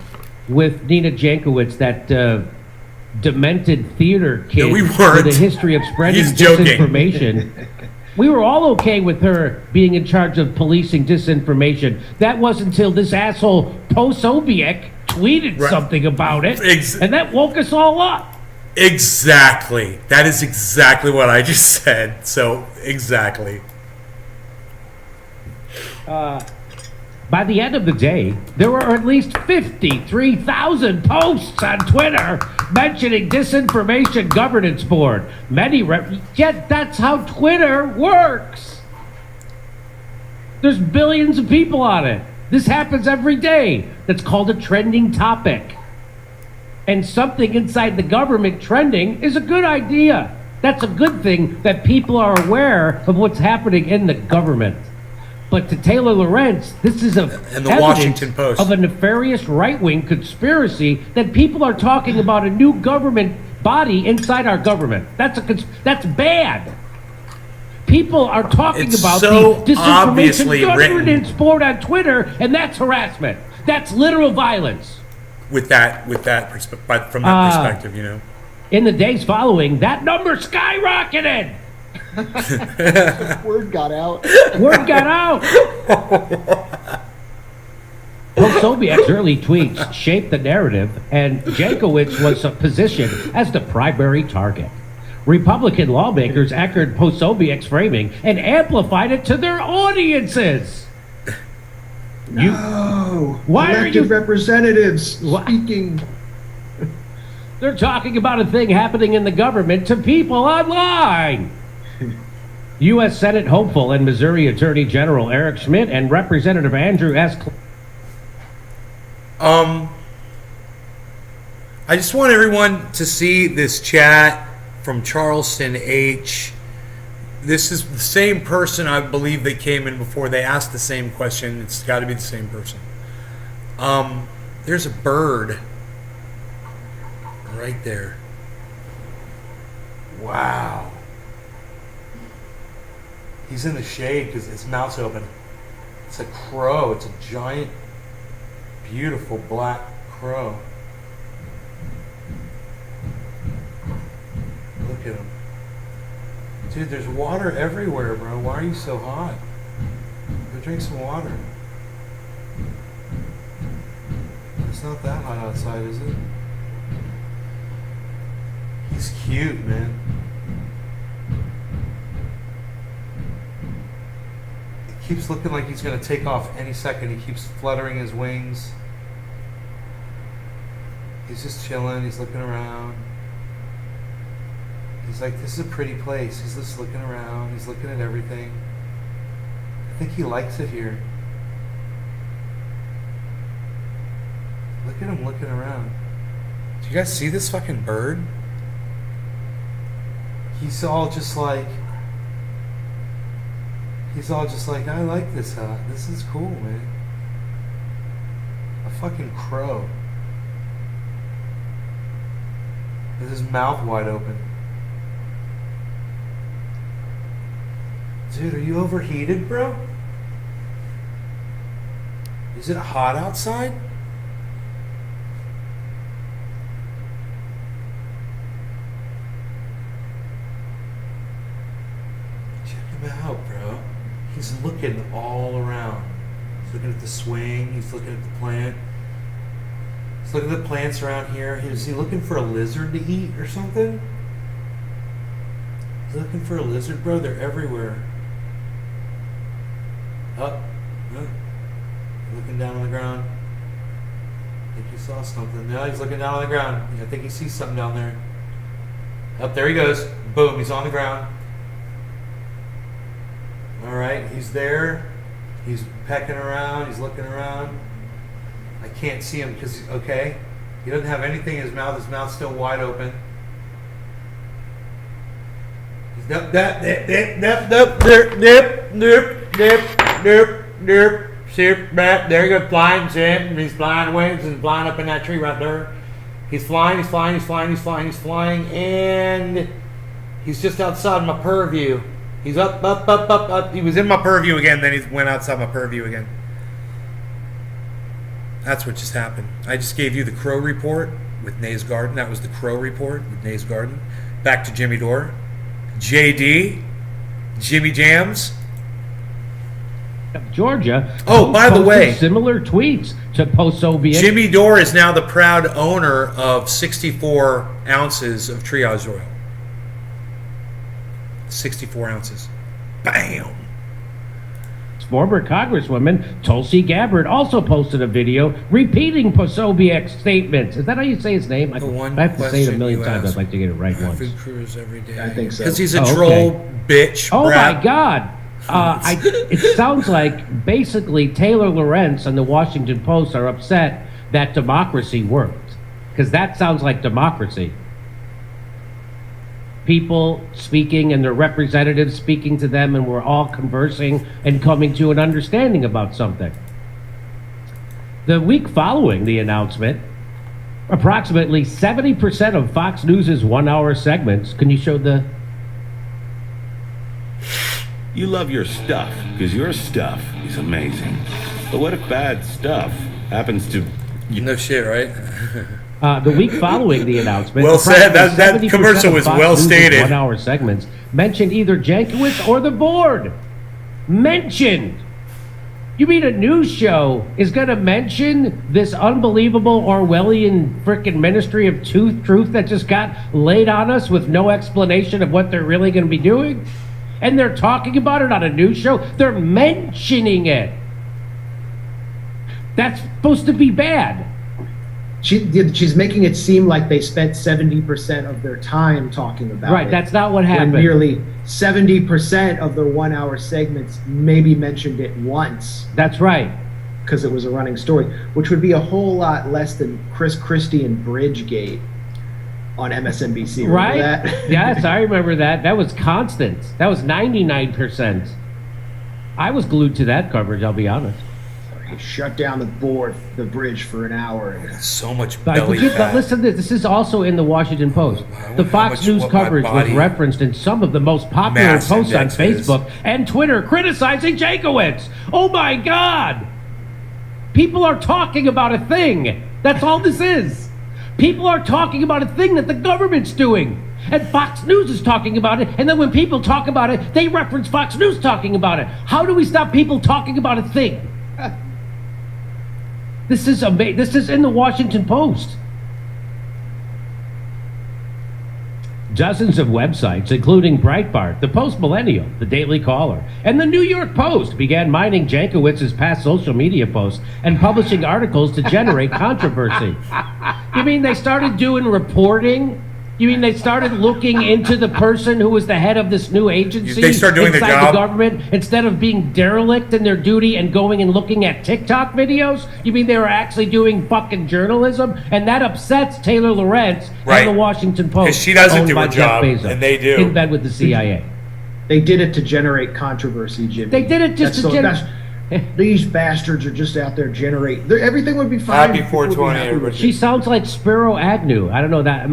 with Nina Jankowicz, that demented theater kid No, we weren't. with a history of spreading He's joking. disinformation. We were all okay with her being in charge of policing disinformation. That wasn't until this asshole Posobiec tweeted Right. something about it, and that woke us all up. Exactly. That is exactly what I just said. So, exactly. By the end of the day, there were at least 53,000 posts on Twitter mentioning Disinformation Governance Board. Yet that's how Twitter works. There's billions of people on it. This happens every day. That's called a trending topic. And something inside the government trending is a good idea. That's a good thing that people are aware of what's happening in the government. But to Taylor Lorenz, this is And the Washington Post. of a nefarious right-wing conspiracy that people are talking about a new government body inside our government. That's bad. People are talking It's about so the obviously Disinformation written. Governance Board on Twitter, and that's harassment. That's literal violence. From that perspective, you know. In the days following, that number skyrocketed. Word got out. Word got out. Posobiec's early tweets shaped the narrative, and Jankowicz was positioned as the primary target. Republican lawmakers echoed Posobiec's framing and amplified it to their audiences. Why are you representatives speaking? They're talking about a thing happening in the government to people online. U.S. Senate hopeful and Missouri Attorney General Eric Schmidt and Representative Andrew S. I just want everyone to see this chat from Charleston H. This is the same person, I believe, that came in before. They asked the same question. It's got to be the same person. There's a bird right there. Wow. He's in the shade because his mouth's open. It's a crow. It's a giant, beautiful black crow. Look at him. Dude, there's water everywhere, bro. Why are you so hot? Go drink some water. It's not that hot outside, is it? He's cute, man. He keeps looking like he's going to take off any second. He keeps fluttering his wings. He's just chilling. He's looking around. He's like, this is a pretty place. He's just looking around. He's looking at everything. I think he likes it here. Look at him looking around. Do you guys see this fucking bird? He's all just like, I like this hut. This is cool, man. A fucking crow. With his mouth wide open. Dude, are you overheated, bro? Is it hot outside? Check him out, bro. He's looking all around. He's looking at the swing. He's looking at the plant. He's looking at the plants around here. Is he looking for a lizard to eat or something? He's looking for a lizard, bro. They're everywhere. Up. Looking down on the ground. I think he saw something. No, he's looking down on the ground. I think he sees something down there. Up there he goes. Boom, he's on the ground. Alright, he's there. He's pecking around. He's looking around. I can't see him because, okay. He doesn't have anything in his mouth. His mouth's still wide open. He's nope. There he goes, flying, zip. He's flying away. He's flying up in that tree right there. He's flying, and he's just outside my purview. He's up. He was in my purview again, then he went outside my purview again. That's what just happened. I just gave you the Crow Report with Nays Garden. That was the Crow Report with Nays Garden. Back to Jimmy Dore. JD. Jimmy Jams. Georgia. Oh, by the way, similar tweets to post-Soviet. Jimmy Dore is now the proud owner of 64 ounces of triage oil. 64 ounces. Bam. Former Congresswoman Tulsi Gabbard also posted a video repeating Posobiec's statements. Is that how you say his name? I have to say it a million times. I'd like to get it right once. Food cruise every day. I think so. Because he's a troll bitch. Oh brat. my God. It sounds like basically Taylor Lorenz and the Washington Post are upset that democracy worked. Because that sounds like democracy. People speaking and their representatives speaking to them, and we're all conversing and coming to an understanding about something. The week following the announcement, approximately 70% of Fox News' 1 hour segments, can you show the... You love your stuff because your stuff is amazing. But what if bad stuff happens to... No shit, right? The week following the announcement, well said. That commercial was well stated. 1 hour segments mentioned either Jankowicz or the board. Mentioned. You mean a news show is going to mention this unbelievable Orwellian frickin' Ministry of Truth that just got laid on us with no explanation of what they're really going to be doing? And they're talking about it on a news show? They're mentioning it. That's supposed to be bad. She's making it seem like they spent 70% of their time talking about it. Right, that's not what happened. When nearly 70% of their 1 hour segments maybe mentioned it once. That's right. Because it was a running story, which would be a whole lot less than Chris Christie and Bridgegate on MSNBC. Remember right? that? Yes, I remember that. That was constant. That was 99%. I was glued to that coverage, I'll be honest. He shut down the bridge for an hour. So much belly fat. But listen to this. This is also in the Washington Post. The Fox News coverage was referenced in some of the most popular posts on Facebook and Twitter criticizing Jankowicz. Oh my God! People are talking about a thing. That's all this is. People are talking about a thing that the government's doing. And Fox News is talking about it. And then when people talk about it, they reference Fox News talking about it. How do we stop people talking about a thing? This is amazing. This is in the Washington Post. Dozens of websites, including Breitbart, the Post Millennial, the Daily Caller, and the New York Post, began mining Jankowicz's past social media posts and publishing articles to generate controversy. You mean they started doing reporting? You mean they started looking into the person who was the head of this new agency? They start doing their job. The government, instead of being derelict in their duty and going and looking at TikTok videos? You mean they were actually doing fucking journalism? And that upsets Taylor Lorenz and the Washington Post. Because she doesn't do her Jeff job, Bezos, and they do. In bed with the CIA. They did it to generate controversy, Jimmy. They did it just to generate... These bastards are just out there generating. Everything would be fine. Happy 420, everybody. She sounds like Spiro Agnew. I don't know that.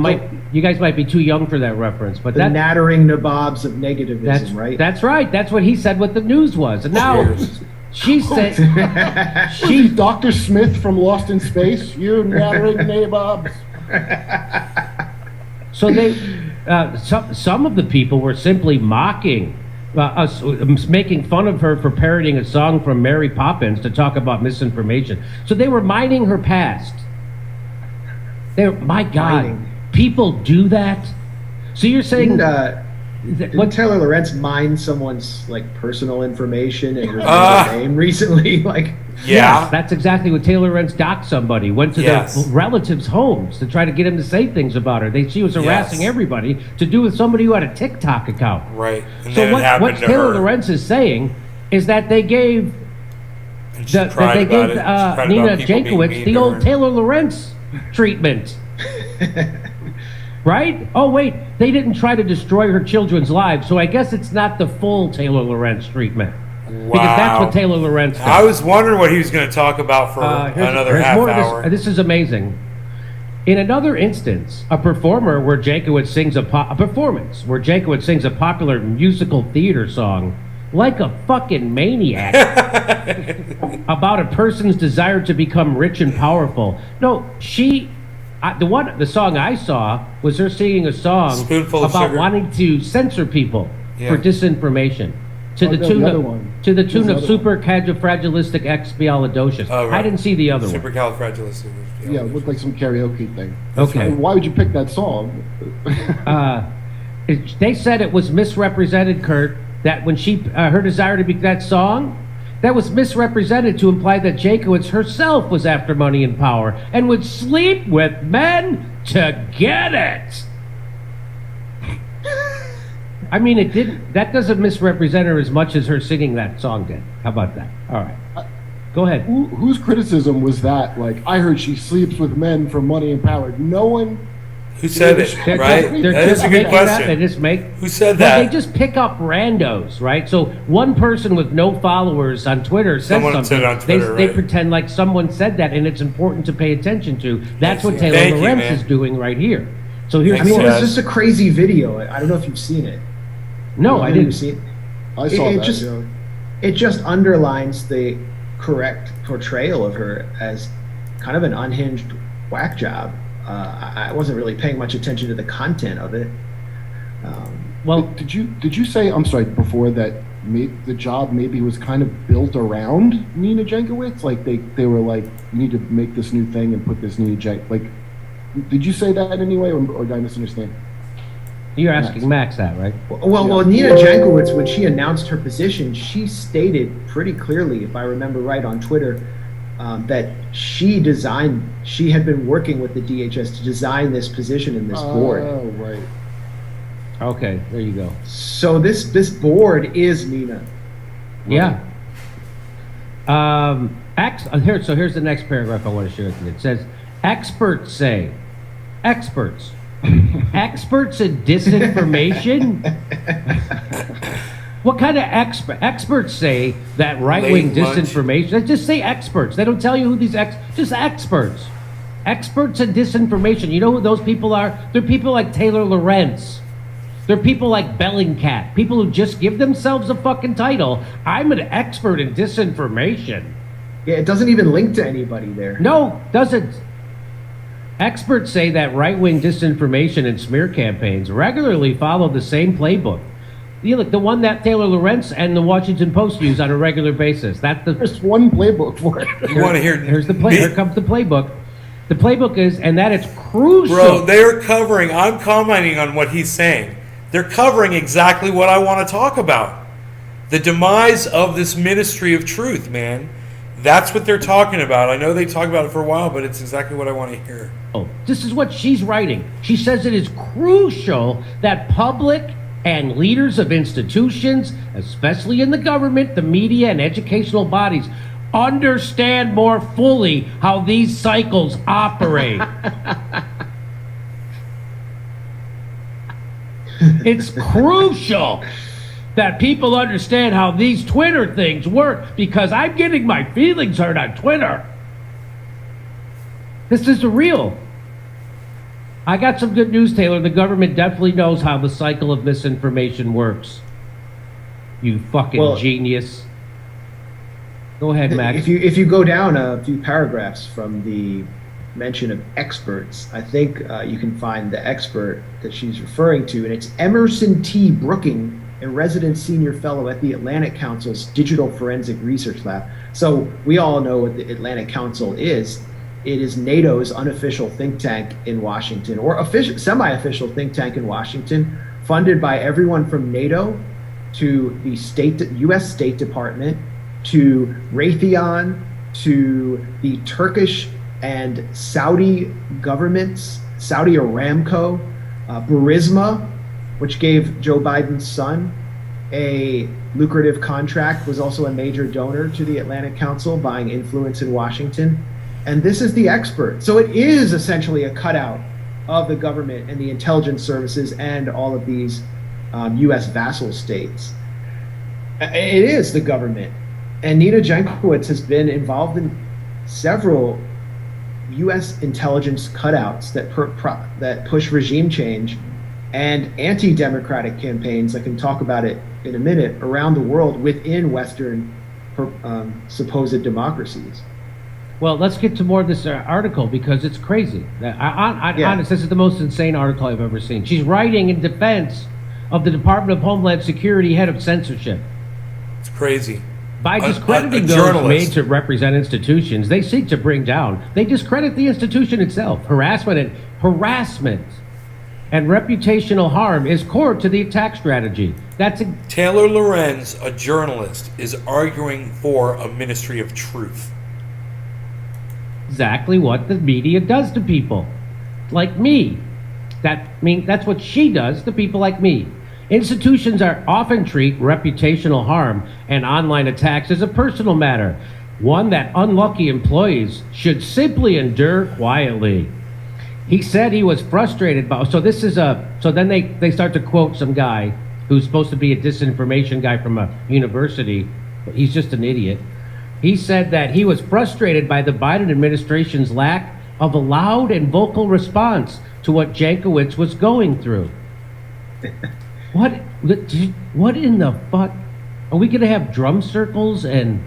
You guys might be too young for that reference, but the nattering nabobs of negativism, right? That's right. That's what he said. What the news was, and now she said, "She's Dr. Smith from Lost in Space." You nattering nabobs. So they, some of the people were simply mocking. Us making fun of her for parodying a song from Mary Poppins to talk about misinformation. So they were mining her past. My God, people do that. So you're saying didn't Taylor Lorenz mine someone's like personal information and her name recently? Like, yes, that's exactly what Taylor Lorenz docked somebody. Went to their relatives' homes to try to get him to say things about her. She was harassing everybody to do with somebody who had a TikTok account. Right. And so what Taylor Lorenz is saying is that they gave Nina Jankowicz the old Taylor Lorenz treatment. Right? Oh, wait, they didn't try to destroy her children's lives, so I guess it's not the full Taylor Lorenz treatment. Wow. Because that's what Taylor Lorenz does. I was wondering what he was going to talk about for another half hour. This is amazing. In another instance, a performance where Jankowicz sings a popular musical theater song like a fucking maniac about a person's desire to become rich and powerful. No, the song I saw was her singing a song Spoonful of about Sugar. wanting to censor people Yeah. for disinformation. To the tune of supercalifragilisticexpialidocious. Oh, right. I didn't see the other one. Supercalifragilistic. Yeah, it looked like some karaoke thing. Okay. Why would you pick that song? They said it was misrepresented, Kurt, that when her desire to be that song, that was misrepresented to imply that Jankowicz herself was after money and power and would sleep with men to get it. I mean, that doesn't misrepresent her as much as her singing that song did. How about that? All right. Go ahead. Whose criticism was that? Like, I heard she sleeps with men for money and power. No one. Who said it? Right? That is a good question. Who said that? They just pick up randos, right? So one person with no followers on Twitter said Someone something. said it on Twitter, they right? pretend like someone said that, and it's important to pay attention to. That's what Taylor Lorenz is doing right here. So here's I mean, it's just a crazy video. I don't know if you've seen it. No, I didn't see it. I saw that. It just underlines the correct portrayal of her as kind of an unhinged whack job. I wasn't really paying much attention to the content of it. Well, did you say, I'm sorry, before that the job maybe was kind of built around Nina Jankowicz? Like they were like, you need to make this new thing and put this Nina like, did you say that anyway, or did I misunderstand? You're asking Max that, right? Well, Nina Jankowicz, when she announced her position, she stated pretty clearly, if I remember right on Twitter, that she had been working with the DHS to design this position in this board. Oh, right. Okay, there you go. So this board is Nina. Yeah. Here's the next paragraph I want to share with you. It says, experts in disinformation? What kind of experts say that right-wing disinformation? Just say experts. They don't tell you who these just experts. Experts in disinformation. You know who those people are? They're people like Taylor Lorenz. They're people like Bellingcat. People who just give themselves a fucking title. I'm an expert in disinformation. Yeah, it doesn't even link to anybody there. No, doesn't. Experts say that right-wing disinformation and smear campaigns regularly follow the same playbook. The one that Taylor Lorenz and the Washington Post use on a regular basis. There's one playbook for it. You want to hear? Here comes the playbook. The playbook is, and that it's crucial. Bro, they're covering. I'm commenting on what he's saying. They're covering exactly what I want to talk about. The demise of this ministry of truth, man. That's what they're talking about. I know they talk about it for a while, but it's exactly what I want to hear. Oh, this is what she's writing. She says it is crucial that public and leaders of institutions, especially in the government, the media, and educational bodies, understand more fully how these cycles operate. It's crucial that people understand how these Twitter things work, because I'm getting my feelings hurt on Twitter. This is real. I got some good news, Taylor. The government definitely knows how the cycle of misinformation works. You fucking genius. Go ahead, Max. If you go down a few paragraphs from the mention of experts, I think you can find the expert that she's referring to, and it's Emerson T. Brooking, a resident senior fellow at the Atlantic Council's Digital Forensic Research Lab. So we all know what the Atlantic Council is. It is NATO's unofficial think tank in Washington, or official, semi-official think tank in Washington, funded by everyone from NATO to the U.S. State Department, to Raytheon, to the Turkish and Saudi governments, Saudi Aramco, Burisma, which gave Joe Biden's son a lucrative contract, was also a major donor to the Atlantic Council, buying influence in Washington. And this is the expert. So it is essentially a cutout of the government and the intelligence services and all of these U.S. vassal states. It is the government. And Nina Jankowicz has been involved in several U.S. intelligence cutouts that push regime change and anti-democratic campaigns, I can talk about it in a minute, around the world within Western supposed democracies. Well, let's get to more of this article because it's crazy. Honest, this is the most insane article I've ever seen. She's writing in defense of the Department of Homeland Security head of censorship. It's crazy. By discrediting those made to represent institutions, they seek to bring down. They discredit the institution itself. Harassment and reputational harm is core to the attack strategy. Taylor Lorenz, a journalist, is arguing for a ministry of truth. Exactly what the media does to people like me. That's what she does to people like me. Institutions are often treat reputational harm and online attacks as a personal matter, one that unlucky employees should simply endure quietly. He said he was frustrated by. So then they start to quote some guy who's supposed to be a disinformation guy from a university. He's just an idiot. He said that he was frustrated by the Biden administration's lack of a loud and vocal response to what Jankowicz was going through. What in the fuck? Are we going to have drum circles and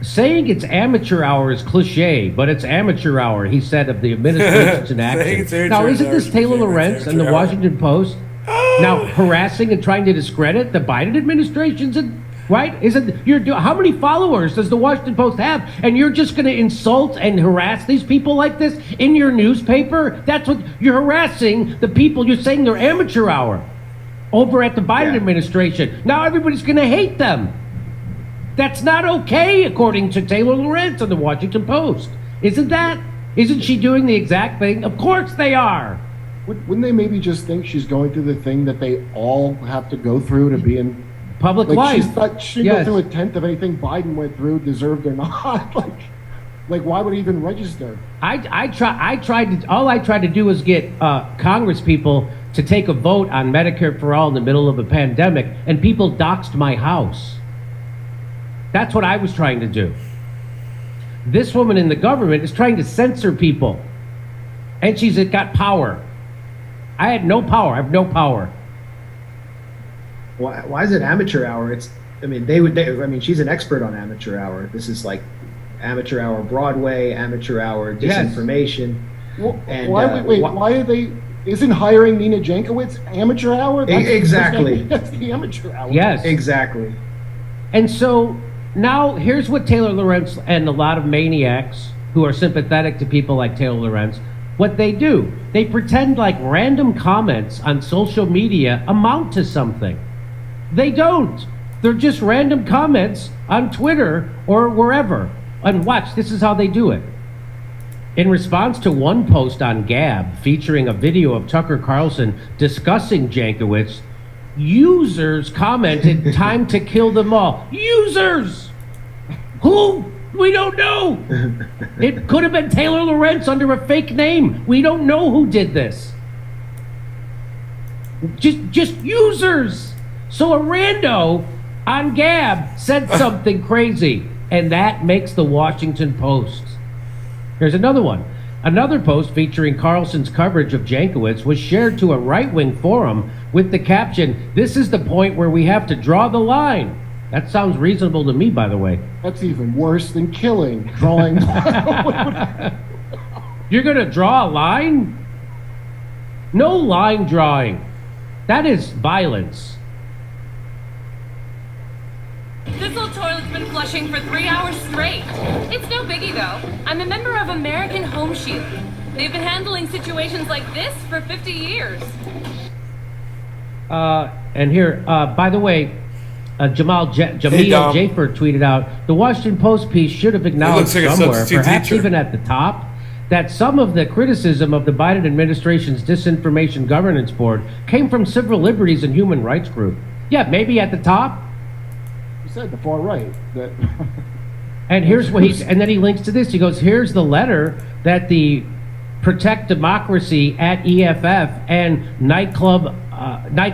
saying it's amateur hour is cliche, but it's amateur hour, he said of the administration's inaction. Now, isn't this Taylor Lorenz and the Washington Post now harassing and trying to discredit the Biden administration's? Right? How many followers does the Washington Post have? And you're just going to insult and harass these people like this in your newspaper? That's what you're harassing the people. You're saying they're amateur hour over at the Biden administration. Now everybody's going to hate them. That's not okay, according to Taylor Lorenz on the Washington Post. Isn't she doing the exact thing? Of course they are. Wouldn't they maybe just think she's going through the thing that they all have to go through to be in public life? She go through a tenth of anything Biden went through, deserved or not. like why would he even register? All I tried to do was get Congress people to take a vote on Medicare for all in the middle of a pandemic, and people doxed my house. That's what I was trying to do. This woman in the government is trying to censor people, and she's got power. I had no power. I have no power. Why is it amateur hour? She's an expert on amateur hour. This is like amateur hour Broadway, amateur hour disinformation. Yes. Why are they? Isn't hiring Nina Jankowicz amateur hour? Exactly. That's the amateur hour. Yes, exactly. And so now here's what Taylor Lorenz and a lot of maniacs who are sympathetic to people like Taylor Lorenz, what they do. They pretend like random comments on social media amount to something. They don't. They're just random comments on Twitter or wherever. And watch, this is how they do it. In response to one post on Gab featuring a video of Tucker Carlson discussing Jankowicz, users commented, "Time to kill them all." Users! Who? We don't know. It could have been Taylor Lorenz under a fake name. We don't know who did this. Just users. So a rando on Gab said something crazy, and that makes the Washington Post. Here's another one. Another post featuring Carlson's coverage of Jankowicz was shared to a right-wing forum with the caption, "This is the point where we have to draw the line." That sounds reasonable to me, by the way. That's even worse than killing. Drawing. You're going to draw a line? No line drawing. That is violence. This little toilet's been flushing for 3 hours straight. It's no biggie, though. I'm a member of American Home Shield. They've been handling situations like this for 50 years. And here, by the way, Jamil Jafer tweeted out, the Washington Post piece should have acknowledged somewhere, perhaps even at the top, that some of the criticism of the Biden administration's Disinformation Governance Board came from civil liberties and human rights group. Yeah, maybe at the top. You said the far right. And here's what and then he links to this. He goes, here's the letter that the Protect Democracy at EFF and Night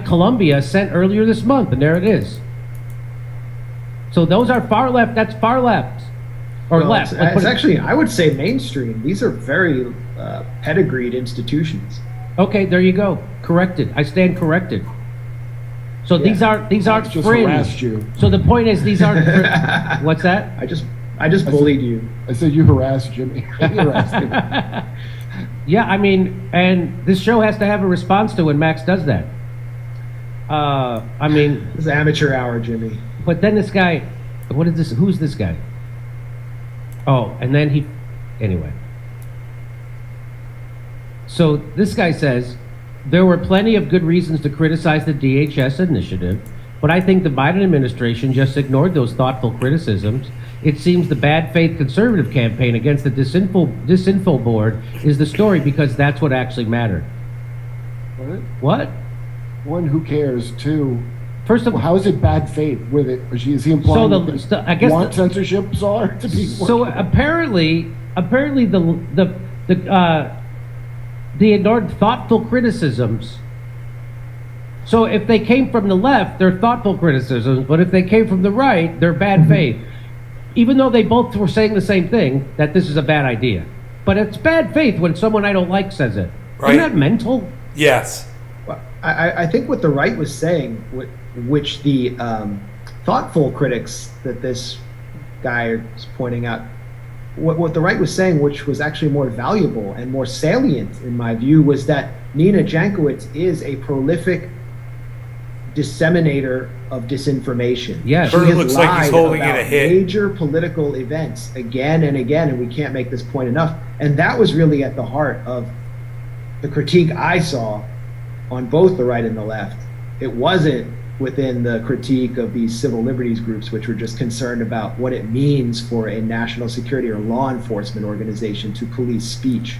Columbia sent earlier this month, and there it is. So those are far left. That's far left. Or left. It's actually, I would say mainstream. These are very pedigreed institutions. Okay, there you go. Corrected. I stand corrected. So these aren't just fringe. harassed you. So the point is, these aren't. What's that? I just bullied you. I said you harassed Jimmy. You harassed him. Yeah, I mean, and this show has to have a response to when Max does that. I mean, This is amateur hour, Jimmy. but then this guy, what is this? Who's this guy? Oh, and then anyway. So this guy says, there were plenty of good reasons to criticize the DHS initiative, but I think the Biden administration just ignored those thoughtful criticisms. It seems the bad faith conservative campaign against the disinfo board is the story because that's what actually mattered. What? One, who cares? Two, First of all, how is it bad faith with it? Is he implying I guess want censorship czar to be? So apparently they ignored thoughtful criticisms. So if they came from the left, they're thoughtful criticisms, but if they came from the right, they're bad faith. Even though they both were saying the same thing, that this is a bad idea. But it's bad faith when someone I don't like says it. Right. Isn't that mental? Yes. Well, I think what the right was saying, which the thoughtful critics that this guy is pointing out, what the right was saying, which was actually more valuable and more salient in my view, was that Nina Jankowicz is a prolific disseminator of disinformation. Yes. She Bert has looks like he's lied holding about it a hit. major political events again and again, and we can't make this point enough. And that was really at the heart of the critique I saw on both the right and the left. It wasn't within the critique of these civil liberties groups, which were just concerned about what it means for a national security or law enforcement organization to police speech,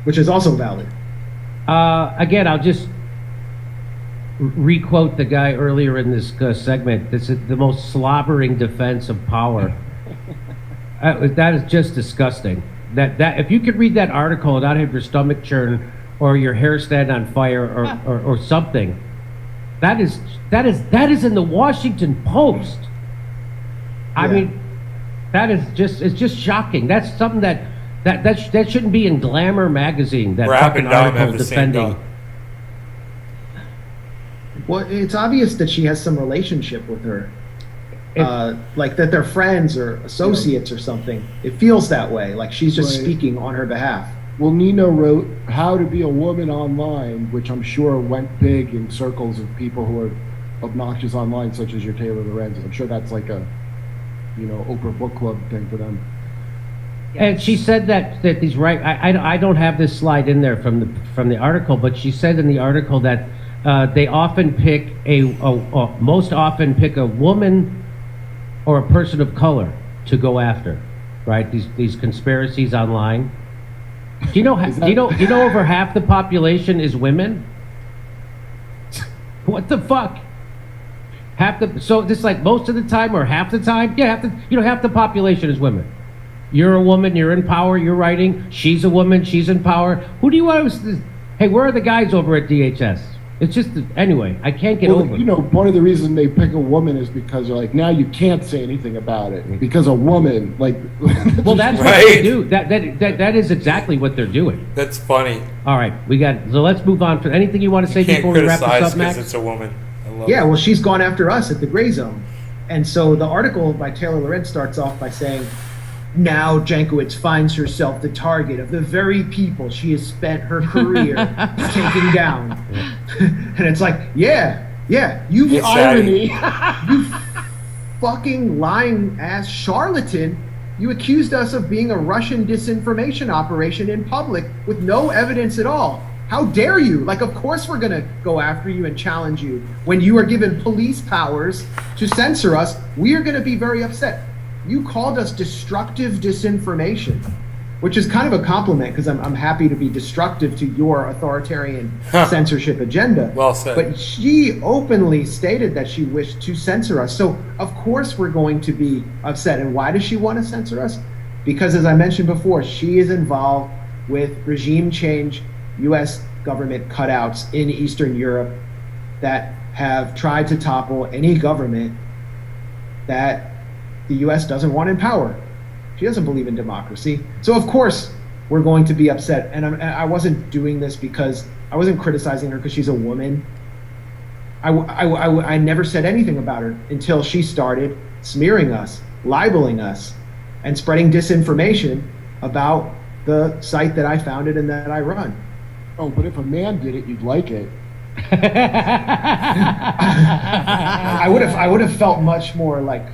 which is also valid. Again, I'll just requote the guy earlier in this segment. This is the most slobbering defense of power. That is just disgusting. That if you could read that article and not have your stomach churn or your hair stand on fire or something, that is in the Washington Post. I mean, it's just shocking. That's something that shouldn't be in Glamour magazine. That Rap fucking and Dom have article the same defending. dog. Well, it's obvious that she has some relationship with her. Like that they're friends or associates or something. It feels that way, like she's just speaking on her behalf. Well, Nino wrote How to Be a Woman Online, which I'm sure went big in circles of people who are obnoxious online, such as your Taylor Lorenz. I'm sure that's like a, Oprah Book Club thing for them. And she said that these I don't have this slide in there from the article, but she said in the article that they often pick most often pick a woman or a person of color to go after, right? These conspiracies online. Do you know over half the population is women? What the fuck? So just like most of the time or half the time? Yeah, half the population is women. You're a woman, you're in power, you're writing. She's a woman, she's in power. Who do you want to... Hey, where are the guys over at DHS? It's just, anyway, I can't get over it. One of the reasons they pick a woman is because they're like, now you can't say anything about it because a woman, like... Well, that's what they do. That is exactly what they're doing. That's funny. All right, so let's move on. Anything you want to say before we wrap this up, Max? It's a woman. I love Yeah, it. well, she's gone after us at the Gray Zone. And so the article by Taylor Lorenz starts off by saying, now Jankowicz finds herself the target of the very people she has spent her career taking down. And it's like, yeah, you It's irony, you fucking lying ass charlatan. You accused us of being a Russian disinformation operation in public with no evidence at all. How dare you? Like, of course we're gonna go after you and challenge you. When you are given police powers to censor us, we are gonna be very upset. You called us destructive disinformation, which is kind of a compliment because I'm happy to be destructive to your authoritarian censorship agenda. Well said. But she openly stated that she wished to censor us. So of course we're going to be upset. And why does she want to censor us? Because as I mentioned before, she is involved with regime change, U.S. government cutouts in Eastern Europe that have tried to topple any government that the U.S. doesn't want in power. She doesn't believe in democracy. So of course we're going to be upset. And I wasn't doing this because I wasn't criticizing her because she's a woman. I never said anything about her until she started smearing us, libeling us, and spreading disinformation about the site that I founded and that I run. Oh, but if a man did it, you'd like it. I would have felt much more like,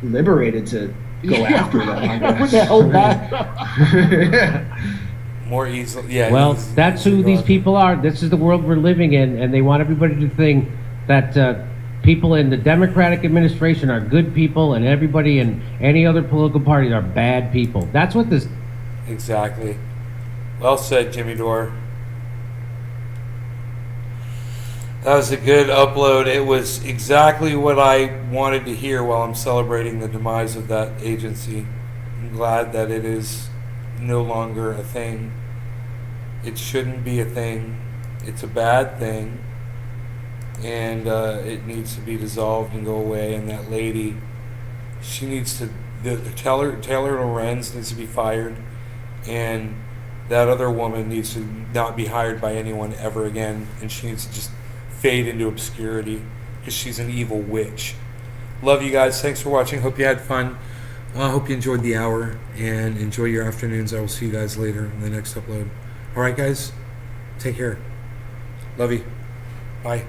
liberated to go after them. I guess. More easily, yeah. Well, that's who these people are. This is the world we're living in, and they want everybody to think that people in the Democratic administration are good people, and everybody in any other political party are bad people. That's what this. Exactly. Well said, Jimmy Dore. That was a good upload. It was exactly what I wanted to hear while I'm celebrating the demise of that agency. I'm glad that it is no longer a thing. It shouldn't be a thing. It's a bad thing. And it needs to be dissolved and go away. And that lady, she needs to, Taylor Lorenz needs to be fired. And that other woman needs to not be hired by anyone ever again. And she needs to just fade into obscurity because she's an evil witch. Love you guys. Thanks for watching. Hope you had fun. I hope you enjoyed the hour and enjoy your afternoons. I will see you guys later in the next upload. All right, guys. Take care. Love you. Bye.